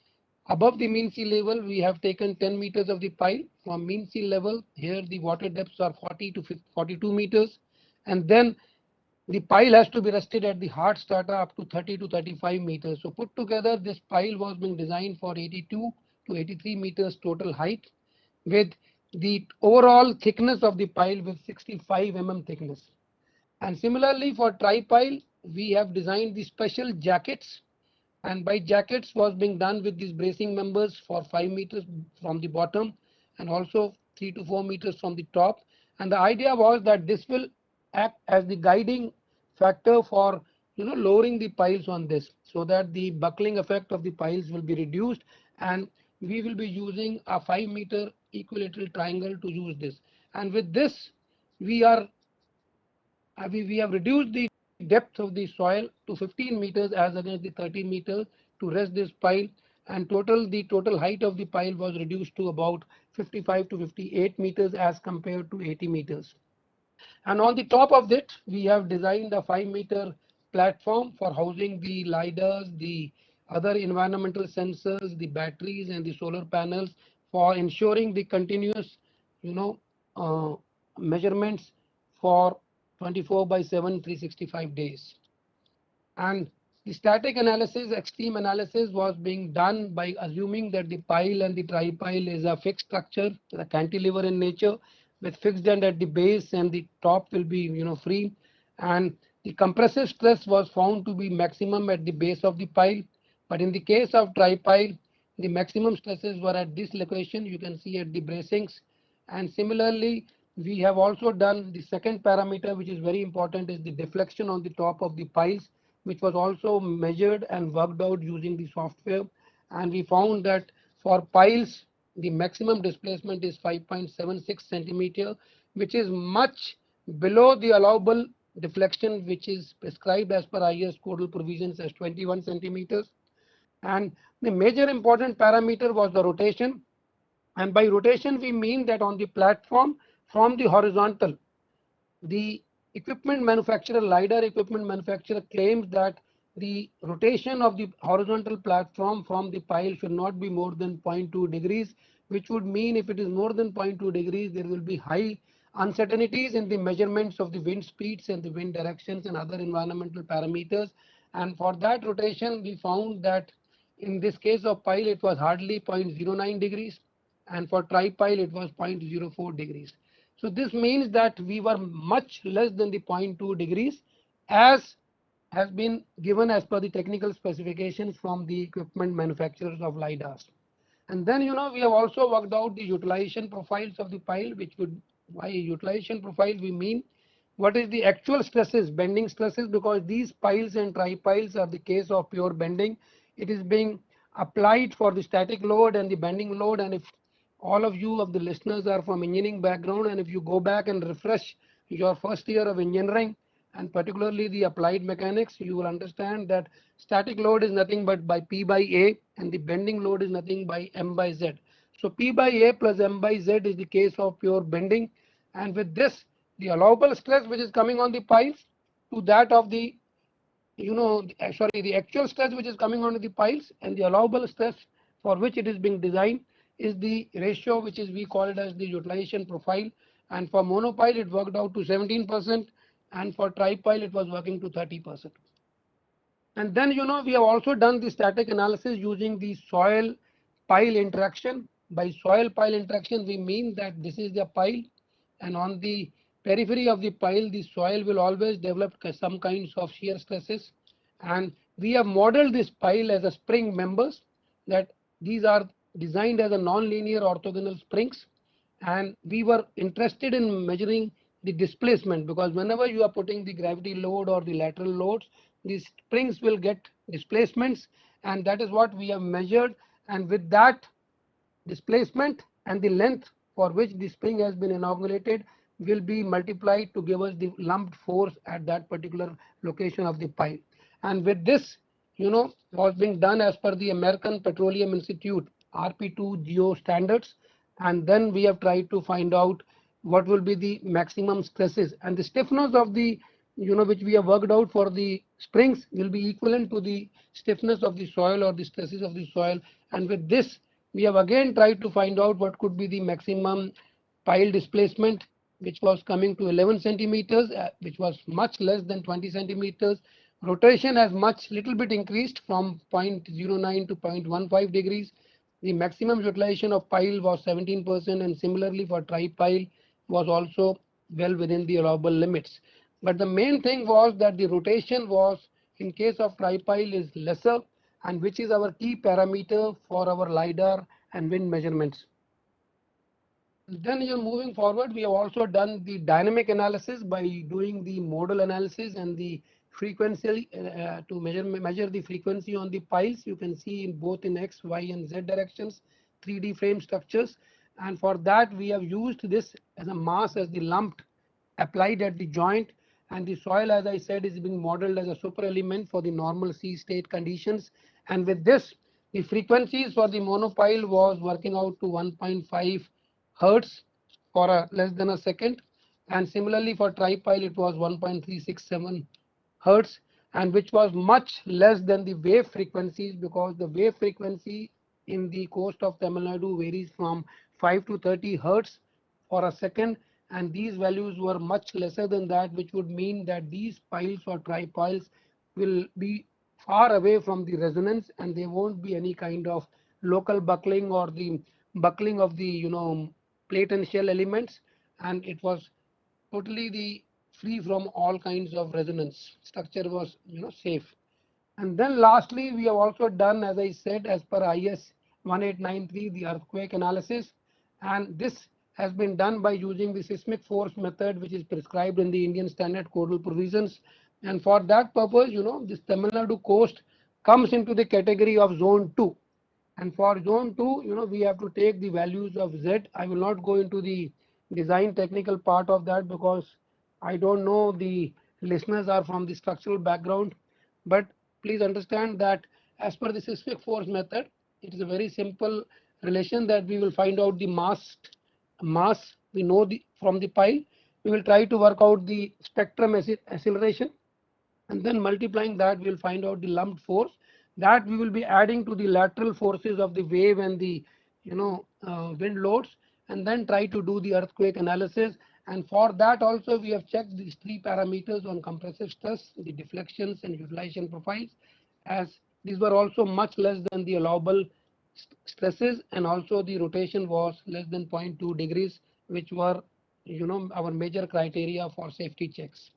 above the mean sea level we have taken 10 meters of the pile. From mean sea level, here the water depths are 40 to 42 meters, and then the pile has to be rested at the hard strata up to 30 to 35 meters. So put together, this pile was being designed for 82 to 83 meters total height, with the overall thickness of the pile with 65 thickness. And similarly for tri-pile, we have designed the special jackets, and by jackets was being done with these bracing members for 5 meters from the bottom and also 3 to 4 meters from the top. And the idea was that this will act as the guiding factor for lowering the piles on this, so that the buckling effect of the piles will be reduced, and we will be using a 5-meter equilateral triangle to use this. And with this we are we have reduced the depth of the soil to 15 meters as against the 30 meters to rest this pile, and the total height of the pile was reduced to about 55 to 58 meters as compared to 80 meters. And on the top of it, we have designed a 5-meter platform for housing the LiDARs, the other environmental sensors, the batteries, and the solar panels, for ensuring the continuous uh, measurements for 24/7, 365 days. And the static analysis, extreme analysis, was being done by assuming that the pile and the tri-pile is a fixed structure, a cantilever in nature, with fixed end at the base, and the top will be free. And the compressive stress was found to be maximum at the base of the pile. But in the case of tri-pile, the maximum stresses were at this location, you can see at the bracings. And similarly, we have also done the second parameter, which is very important, is the deflection on the top of the piles, which was also measured and worked out using the software. And we found that for piles, the maximum displacement is 5.76 centimeter, which is much below the allowable deflection, which is prescribed as per IS codal provisions as 21 centimeters. And the major important parameter was the rotation. And by rotation, we mean that on the platform from the horizontal, the equipment manufacturer, LiDAR equipment manufacturer, claims that the rotation of the horizontal platform from the pile should not be more than 0.2 degrees, which would mean if it is more than 0.2 degrees, there will be high uncertainties in the measurements of the wind speeds and the wind directions and other environmental parameters. And for that rotation, we found that in this case of pile, it was hardly 0.09 degrees, and for tri-pile, it was 0.04 degrees. So this means that we were much less than the 0.2 degrees, as has been given as per the technical specifications from the equipment manufacturers of LiDARs. And then we have also worked out the utilization profiles of the pile, which would, by utilization profile we mean what is the actual stresses, bending stresses, because these piles and tri-piles are the case of pure bending. It is being applied for the static load and the bending load. And if all of you of the listeners are from engineering background, and if you go back and refresh your first year of engineering, and particularly the applied mechanics, you will understand that static load is nothing but by P by A, and the bending load is nothing by M by Z. So P by A plus M by Z is the case of pure bending. And with this, the allowable stress which is coming on the piles to that of the the actual stress which is coming onto the piles, and the allowable stress for which it is being designed, is the ratio which is we call it as the utilization profile. And for monopile it worked out to 17%, and for tri-pile it was working to 30%. And then, we have also done the static analysis using the soil pile interaction. By soil pile interaction, we mean that this is the pile, and on the periphery of the pile, the soil will always develop some kinds of shear stresses. And we have modeled this pile as a spring members, that these are designed as a non-linear orthogonal springs. And we were interested in measuring the displacement, because whenever you are putting the gravity load or the lateral loads, these springs will get displacements, and that is what we have measured. And with that displacement and the length for which the spring has been inaugurated will be multiplied to give us the lumped force at that particular location of the pile. And with this, was being done as per the American Petroleum Institute RP2 geo standards. And then we have tried to find out what will be the maximum stresses, and the stiffness of the, which we have worked out for the springs will be equivalent to the stiffness of the soil or the stresses of the soil. And with this, we have again tried to find out what could be the maximum pile displacement, which was coming to 11 centimeters, which was much less than 20 centimeters. Rotation has little bit increased from 0.09 to 0.15 degrees. The maximum utilization of pile was 17%, and similarly for tri-pile was also well within the allowable limits. But the main thing was that the rotation was, in case of tri-pile, is lesser, and which is our key parameter for our LiDAR and wind measurements. Then moving forward, we have also done the dynamic analysis by doing the modal analysis and the frequency to measure the frequency on the piles. You can see in both in X, Y, and Z directions, 3D frame structures. And for that, we have used this as a mass as the lumped applied at the joint. And the soil, as I said, is being modeled as a super element for the normal sea state conditions. And with this, the frequencies for the monopile was working out to 1.5 hertz for less than a second. And similarly for tripile, it was 1.367 hertz, and which was much less than the wave frequencies, because the wave frequency in the coast of Tamil Nadu varies from 5 to 30 hertz for a second, and these values were much lesser than that, which would mean that these piles or tripiles will be far away from the resonance, and there won't be any kind of local buckling or the buckling of the plate and shell elements, and it was totally the free from all kinds of resonance. Structure was safe. And then lastly, we have also done, as I said, as per IS 1893, the earthquake analysis, and this has been done by using the seismic force method, which is prescribed in the Indian Standard Codal Provisions. And for that purpose, this Tamil Nadu coast comes into the category of zone 2. And for zone 2, we have to take the values of Z. I will not go into the design technical part of that, because I don't know the listeners are from the structural background. But please understand that as per the seismic force method, it is a very simple relation that we will find out the mass we know from the pile. We will try to work out the spectrum acceleration, and then multiplying that, we will find out the lumped force that we will be adding to the lateral forces of the wave and the wind loads, and then try to do the earthquake analysis. And for that also, we have checked these three parameters on compressive stress, the deflections and utilization profiles, as these were also much less than the allowable stresses, and also the rotation was less than 0.2 degrees, which were our major criteria for safety checks.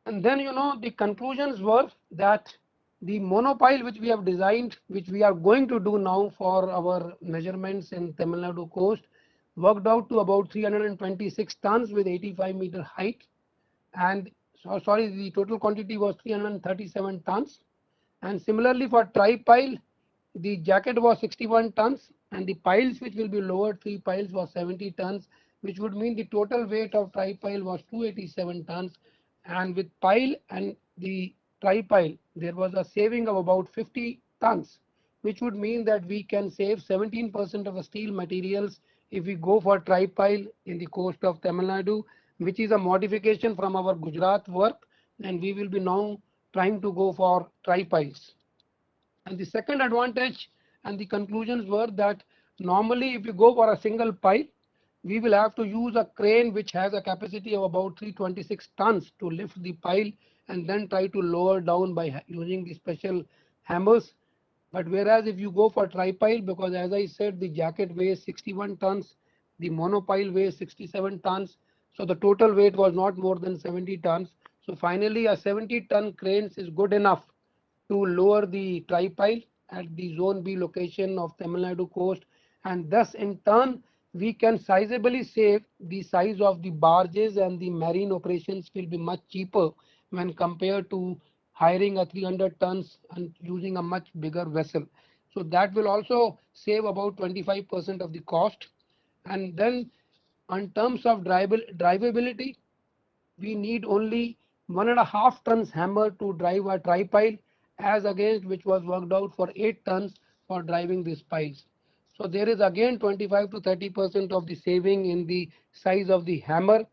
And then the conclusions were that the monopile which we have designed, which we are going to do now for our measurements in Tamil Nadu coast, worked out to about 326 tons with 85-meter height. And the total quantity was 337 tons. And similarly for tri-pile, the jacket was 61 tons, and the piles which will be lowered, 3 piles, was 70 tons, which would mean the total weight of tri-pile was 287 tons. And with pile and the tri-pile, there was a saving of about 50 tons, which would mean that we can save 17% of the steel materials if we go for tri-pile in the coast of Tamil Nadu, which is a modification from our Gujarat work, and we will be now trying to go for tri-piles. And the second advantage and the conclusions were that normally if you go for a single pile, we will have to use a crane which has a capacity of about 326 tons to lift the pile and then try to lower down by using the special hammers. But whereas if you go for tripile, because as I said, the jacket weighs 61 tons, the monopile weighs 67 tons. So the total weight was not more than 70 tons. So finally a 70-ton crane is good enough to lower the tripile at the zone B location of Tamil Nadu coast, and thus in turn we can sizably save the size of the barges, and the marine operations will be much cheaper when compared to hiring a 300 tons and using a much bigger vessel. So that will also save about 25% of the cost. And then in terms of drivability, we need only 1.5 tons hammer to drive a tripile, as against which was worked out for 8 tons for driving these piles. So there is again 25 to 30% of the saving in the size of the hammer,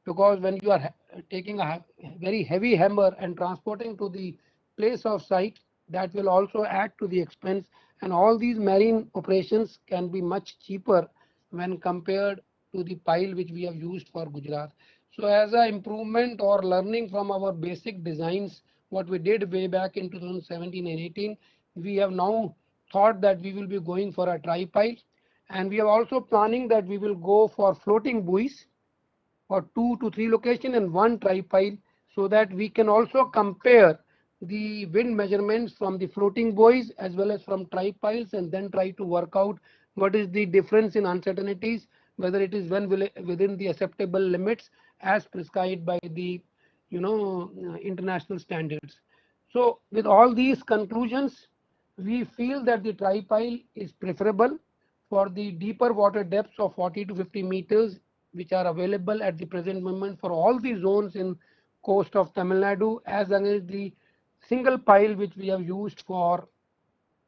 because when you are taking a very heavy hammer and transporting to the place of site, that will also add to the expense, and all these marine operations can be much cheaper when compared to the pile which we have used for Gujarat. So as an improvement or learning from our basic designs, what we did way back in 2017 and 18, we have now thought that we will be going for a tripile, and we are also planning that we will go for floating buoys for 2 to 3 locations and 1 tripile, so that we can also compare the wind measurements from the floating buoys as well as from tripiles, and then try to work out what is the difference in uncertainties, whether it is within the acceptable limits as prescribed by the international standards. So with all these conclusions, we feel that the tripile is preferable for the deeper water depths of 40 to 50 meters, which are available at the present moment for all the zones in coast of Tamil Nadu, as against the single pile which we have used for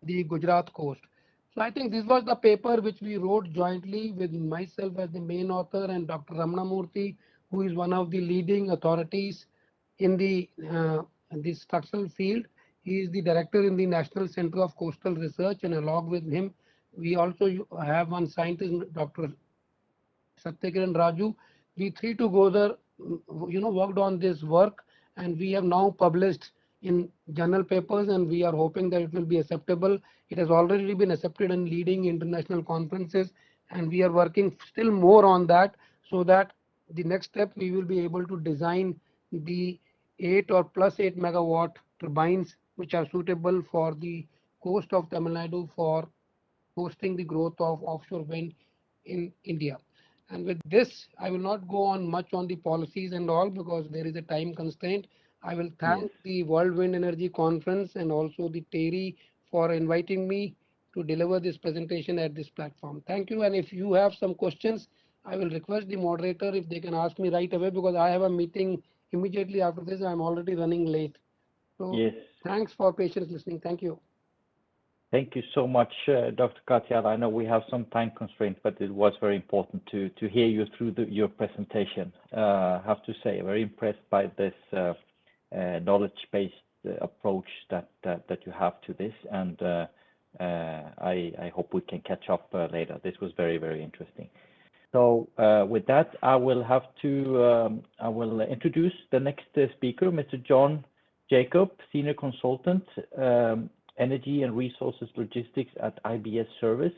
the Gujarat coast. So I think this was the paper which we wrote jointly with myself as the main author and Dr. Ramanamurthy, who is one of the leading authorities in the structural field. He is the director in the National Center of Coastal Research, and along with him, we also have one scientist, Dr. Satyakiran Raju. We three together, worked on this work, and we have now published in journal papers, and we are hoping that it will be acceptable. It has already been accepted in leading international conferences, and we are working still more on that, so that the next step we will be able to design the 8 or plus 8 megawatt turbines which are suitable for the coast of Tamil Nadu for hosting the growth of offshore wind in India. And with this, I will not go on much on the policies and all, because there is a time constraint. I will thank the World Wind Energy Conference and also the TERI for inviting me to deliver this presentation at this platform. Thank you. And if you have some questions, I will request the moderator if they can ask me right away, because I have a meeting immediately after this. I'm already running late. So thanks for patience listening. Thank you. Thank you so much, Dr. Katyal. I know we have some time constraints, but it was very important to hear you through your presentation. I have to say, very impressed by this knowledge-based approach that you have to this, and I hope we can catch up later. This was very, very interesting. So with that, I will introduce the next speaker, Mr. John Jacob, Senior Consultant, Energy and Resources Logistics at IBS Service.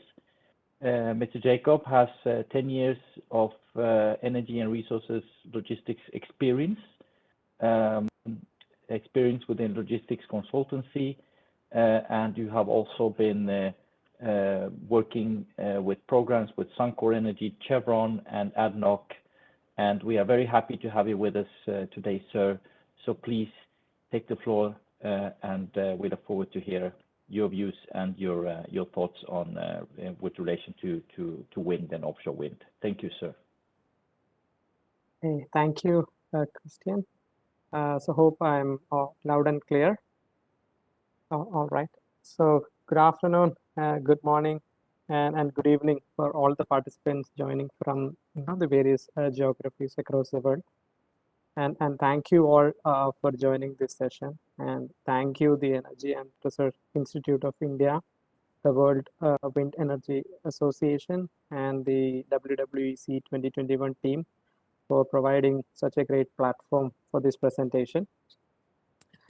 Mr. Jacob has 10 years of energy and resources logistics experience, within logistics consultancy, and you have also been working with programs with Suncor Energy, Chevron, and ADNOC, and we are very happy to have you with us today, sir. So please take the floor, and we look forward to hear your views and your thoughts on with relation to wind and offshore wind. Thank you, sir. Hey, thank you, Christian. So hope I'm loud and clear. All right. So good afternoon, good morning, and good evening for all the participants joining from the various geographies across the world. And thank you all for joining this session. And thank you, the Energy and Research Institute of India, the World Wind Energy Association and the WWEC 2021 team for providing such a great platform for this presentation.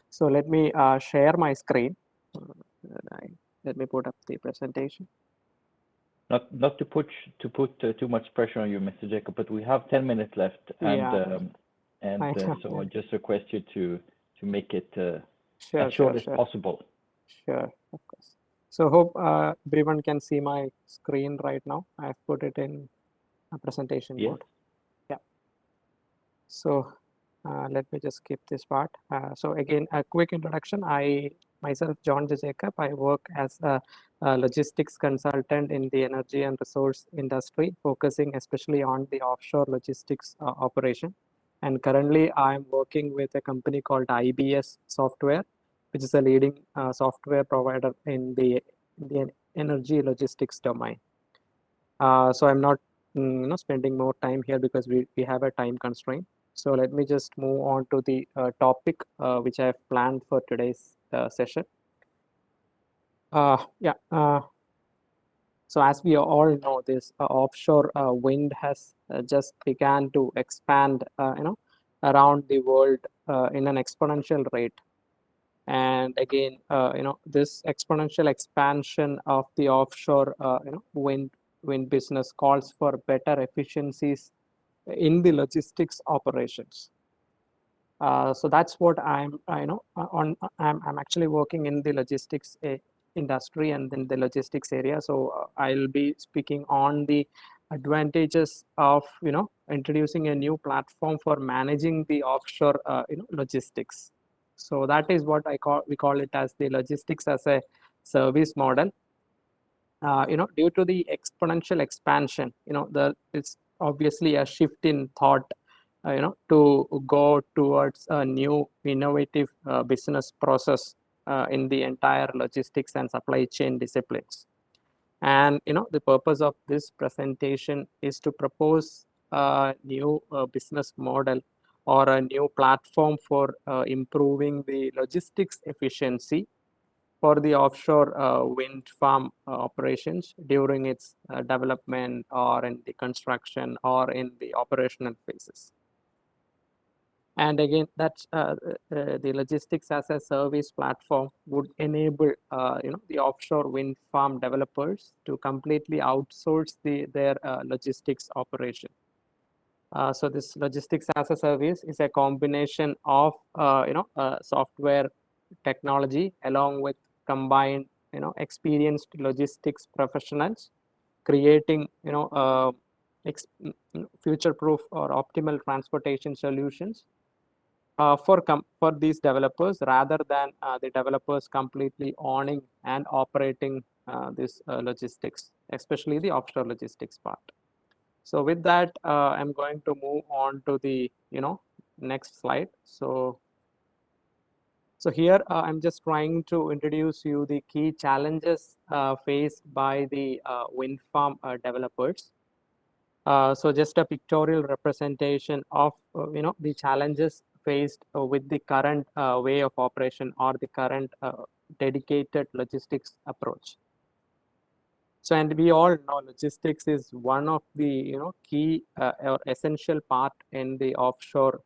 So let me share my screen. Let me put up the presentation. Not to put too much pressure on you, Mr. Jacob, but we have 10 minutes left, and so I just request you to make it as short as possible. Sure, of course. So hope everyone can see my screen right now. I've put it in a presentation mode. Yeah. So let me just skip this part. So again, a quick introduction. Myself, John J. Jacob, I work as a logistics consultant in the energy and resource industry, focusing especially on the offshore logistics operation. And currently, I'm working with a company called IBS Software, which is a leading software provider in the energy logistics domain. So I'm not spending more time here because we have a time constraint. So let me just move on to the topic which I have planned for today's session. So as we all know, this offshore wind has just began to expand, around the world in an exponential rate. And again, this exponential expansion of the offshore, wind business calls for better efficiencies in the logistics operations. So that's what I'm actually working in the logistics industry and in the logistics area. So I'll be speaking on the advantages of introducing a new platform for managing the offshore logistics. So that is what we call it as the logistics as a service model. Due to the exponential expansion, it's obviously a shift in thought, to go towards a new innovative business process in the entire logistics and supply chain disciplines. And the purpose of this presentation is to propose a new business model or a new platform for improving the logistics efficiency for the offshore wind farm operations during its development or in the construction or in the operational phases. And again, that's the logistics as a service platform would enable the offshore wind farm developers to completely outsource their logistics operation. So this logistics as a service is a combination of software technology along with combined experienced logistics professionals, creating future-proof or optimal transportation solutions for these developers, rather than the developers completely owning and operating this logistics, especially the offshore logistics part. So with that, I'm going to move on to the next slide. So here I'm just trying to introduce you the key challenges faced by the wind farm developers. So just a pictorial representation of the challenges faced with the current way of operation or the current dedicated logistics approach. So, and we all know logistics is one of the key or essential part in the offshore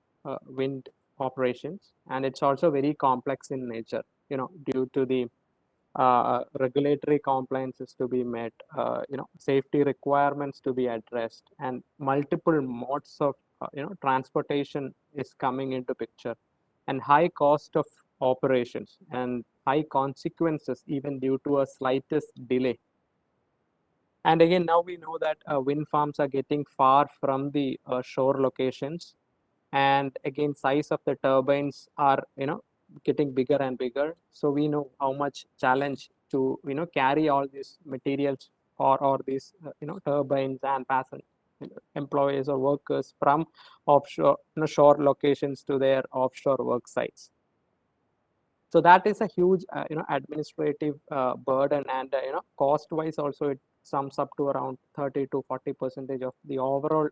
wind operations, and it's also very complex in nature. Due to the regulatory compliances to be met, safety requirements to be addressed, and multiple modes of transportation is coming into picture, and high cost of operations and high consequences even due to a slightest delay. And again, now we know that wind farms are getting far from the shore locations, and again, size of the turbines are getting bigger and bigger. So we know how much challenge to carry all these materials or these turbines and passenger employees or workers from offshore shore locations to their offshore work sites. So that is a huge administrative burden, and cost wise also it sums up to around 30 to 40% of the overall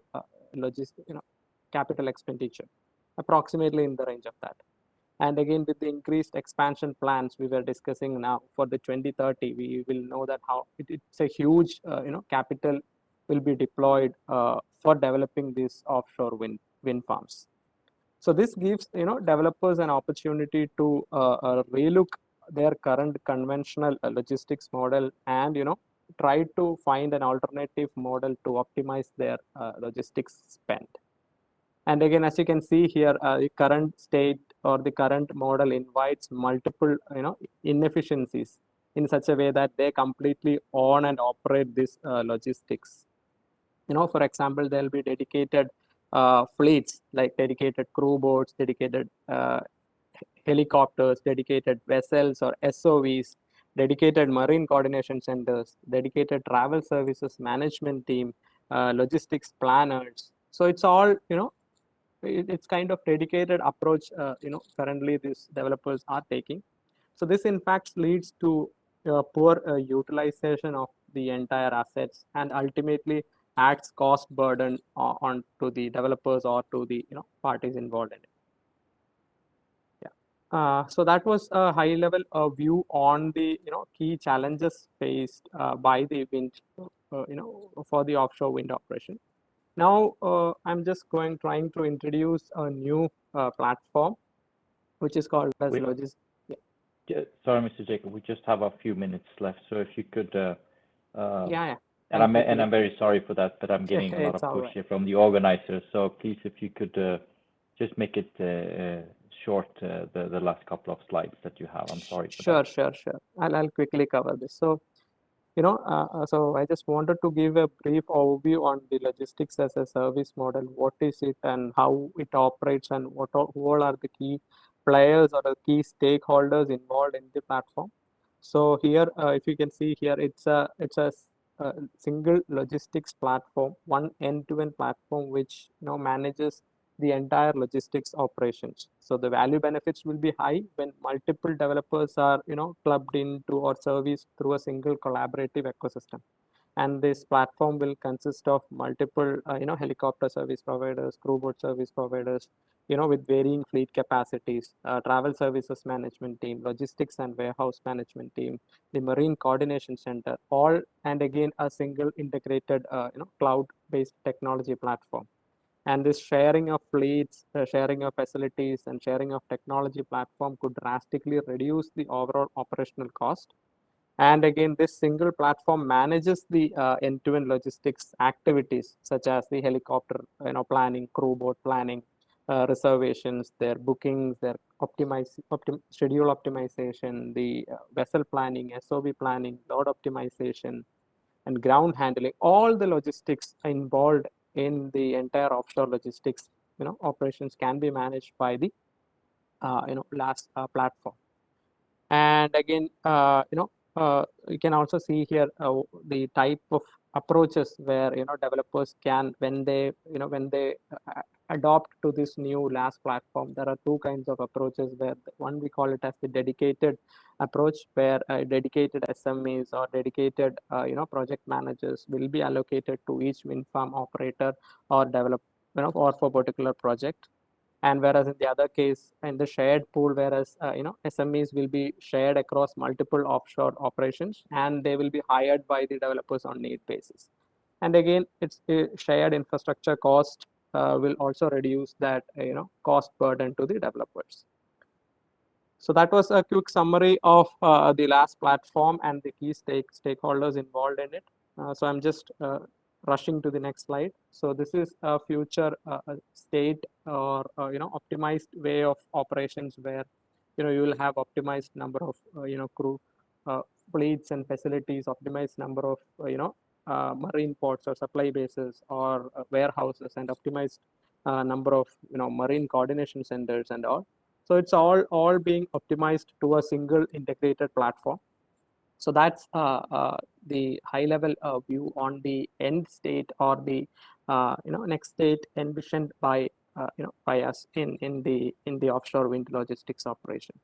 capital expenditure, approximately in the range of that. And again, with the increased expansion plans we were discussing now for the 2030, we will know that how it's a huge, capital will be deployed for developing these offshore wind farms. So this gives, developers an opportunity to relook their current conventional logistics model and, try to find an alternative model to optimize their logistics spend. And again, as you can see here, the current state or the current model invites multiple, inefficiencies in such a way that they completely own and operate this logistics. For example, there'll be dedicated fleets like dedicated crew boats, dedicated helicopters, dedicated vessels or SOVs, dedicated marine coordination centers, dedicated travel services management team, logistics planners. So it's all, it's kind of dedicated approach, currently these developers are taking. So this in fact leads to poor utilization of the entire assets and ultimately adds cost burden on to the developers or to the parties involved in it. Yeah. So that was a high level view on the key challenges faced by the wind, for the offshore wind operation. Now, I'm just trying to introduce a new platform, which is called as Logis. Yeah. Sorry, Mr. Jacob, we just have a few minutes left. So if you could, Yeah. and I'm very sorry for that, but I'm getting a lot of push here from the organizers. So please, if you could just make it short, the last couple of slides that you have. I'm sorry for that. Sure. I'll quickly cover this. So, so I just wanted to give a brief overview on the logistics as a service model. What is it and how it operates, and who all are the key players or the key stakeholders involved in the platform. So here, if you can see here, it's a single logistics platform, one end-to-end platform which manages the entire logistics operations. So the value benefits will be high when multiple developers are clubbed into or serviced through a single collaborative ecosystem. And this platform will consist of multiple helicopter service providers, crew boat service providers, with varying fleet capacities, travel services management team, logistics and warehouse management team, the marine coordination center, all, and again a single integrated cloud-based technology platform. And this sharing of fleets, sharing of facilities, and sharing of technology platform could drastically reduce the overall operational cost. And again, this single platform manages the end-to-end logistics activities such as the helicopter planning, crew boat planning, reservations, their bookings, their schedule optimization, the vessel planning, SOV planning, load optimization, and ground handling. All the logistics involved in the entire offshore logistics operations can be managed by the last platform. And again, you can also see here the type of approaches where developers can, when they adopt to this new last platform, there are two kinds of approaches. Where one, we call it as the dedicated approach, where dedicated SMEs or dedicated project managers will be allocated to each wind farm operator or develop or for particular project. And whereas in the other case, in the shared pool, whereas SMEs will be shared across multiple offshore operations, and they will be hired by the developers on need basis. And again, it's shared infrastructure cost will also reduce that cost burden to the developers. So that was a quick summary of the last platform and the key stakeholders involved in it. So I'm just rushing to the next slide. So this is a future state or optimized way of operations where you will have optimized number of crew, fleets and facilities, optimized number of marine ports or supply bases or warehouses, and optimized number of marine coordination centers and all. So it's all being optimized to a single integrated platform. So that's the high level view on the end state or the next state envisioned by by us in the offshore wind logistics operation.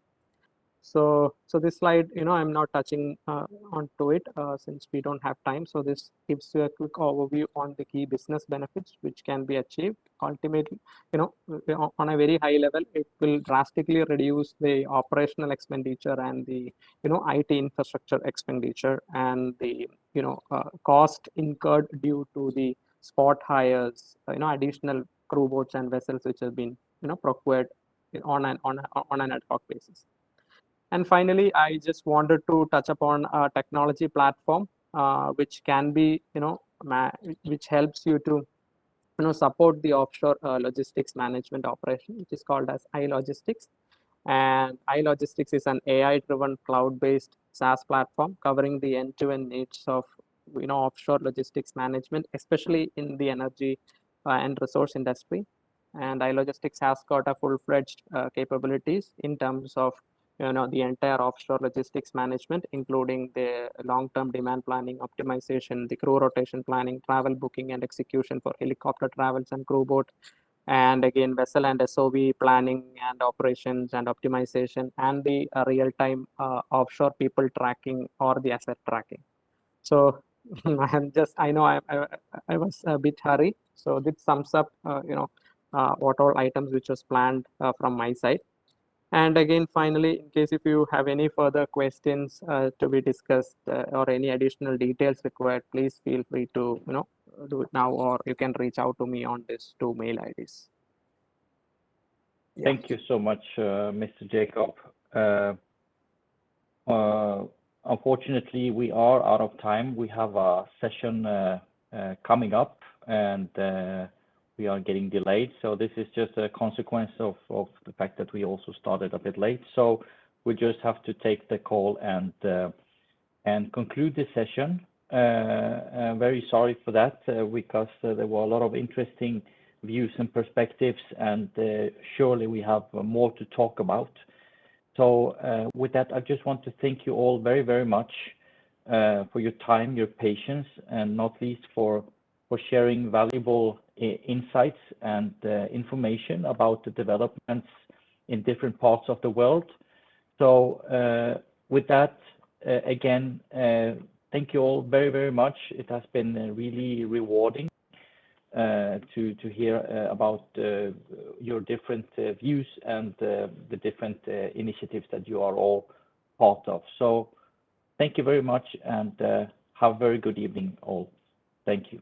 So this slide, I'm not touching onto it since we don't have time. So this gives you a quick overview on the key business benefits which can be achieved. Ultimately, on a very high level, it will drastically reduce the operational expenditure and the IT infrastructure expenditure and the cost incurred due to the spot hires, additional crew boats and vessels which have been procured on an ad hoc basis. And finally, I just wanted to touch upon a technology platform which can be, which helps you to, support the offshore logistics management operation, which is called as iLogistics. And iLogistics is an AI-driven cloud-based SaaS platform covering the end-to-end needs of, offshore logistics management, especially in the energy and resource industry. And iLogistics has got a full-fledged capabilities in terms of the entire offshore logistics management, including the long-term demand planning, optimization, the crew rotation planning, travel booking and execution for helicopter travels and crew boat, and again vessel and SOV planning and operations and optimization, and the real-time offshore people tracking or the asset tracking. So I know I was a bit hurry. So this sums up what all items which was planned from my side. And again, finally, in case if you have any further questions to be discussed or any additional details required, please feel free to do it now, or you can reach out to me on these 2 mail IDs. Yeah. Thank you so much, Mr. Jacob. Unfortunately, we are out of time. We have a session coming up, and we are getting delayed. So this is just a consequence of the fact that we also started a bit late. So we just have to take the call and conclude the session. I'm very sorry for that because there were a lot of interesting views and perspectives, and surely we have more to talk about. So with that, I just want to thank you all very, very much for your time, your patience, and not least for sharing valuable insights and information about the developments in different parts of the world. So with that, again, thank you all very, very much. It has been really rewarding to hear about your different views and the different initiatives that you are all part of. So thank you very much, and have a very good evening all. Thank you.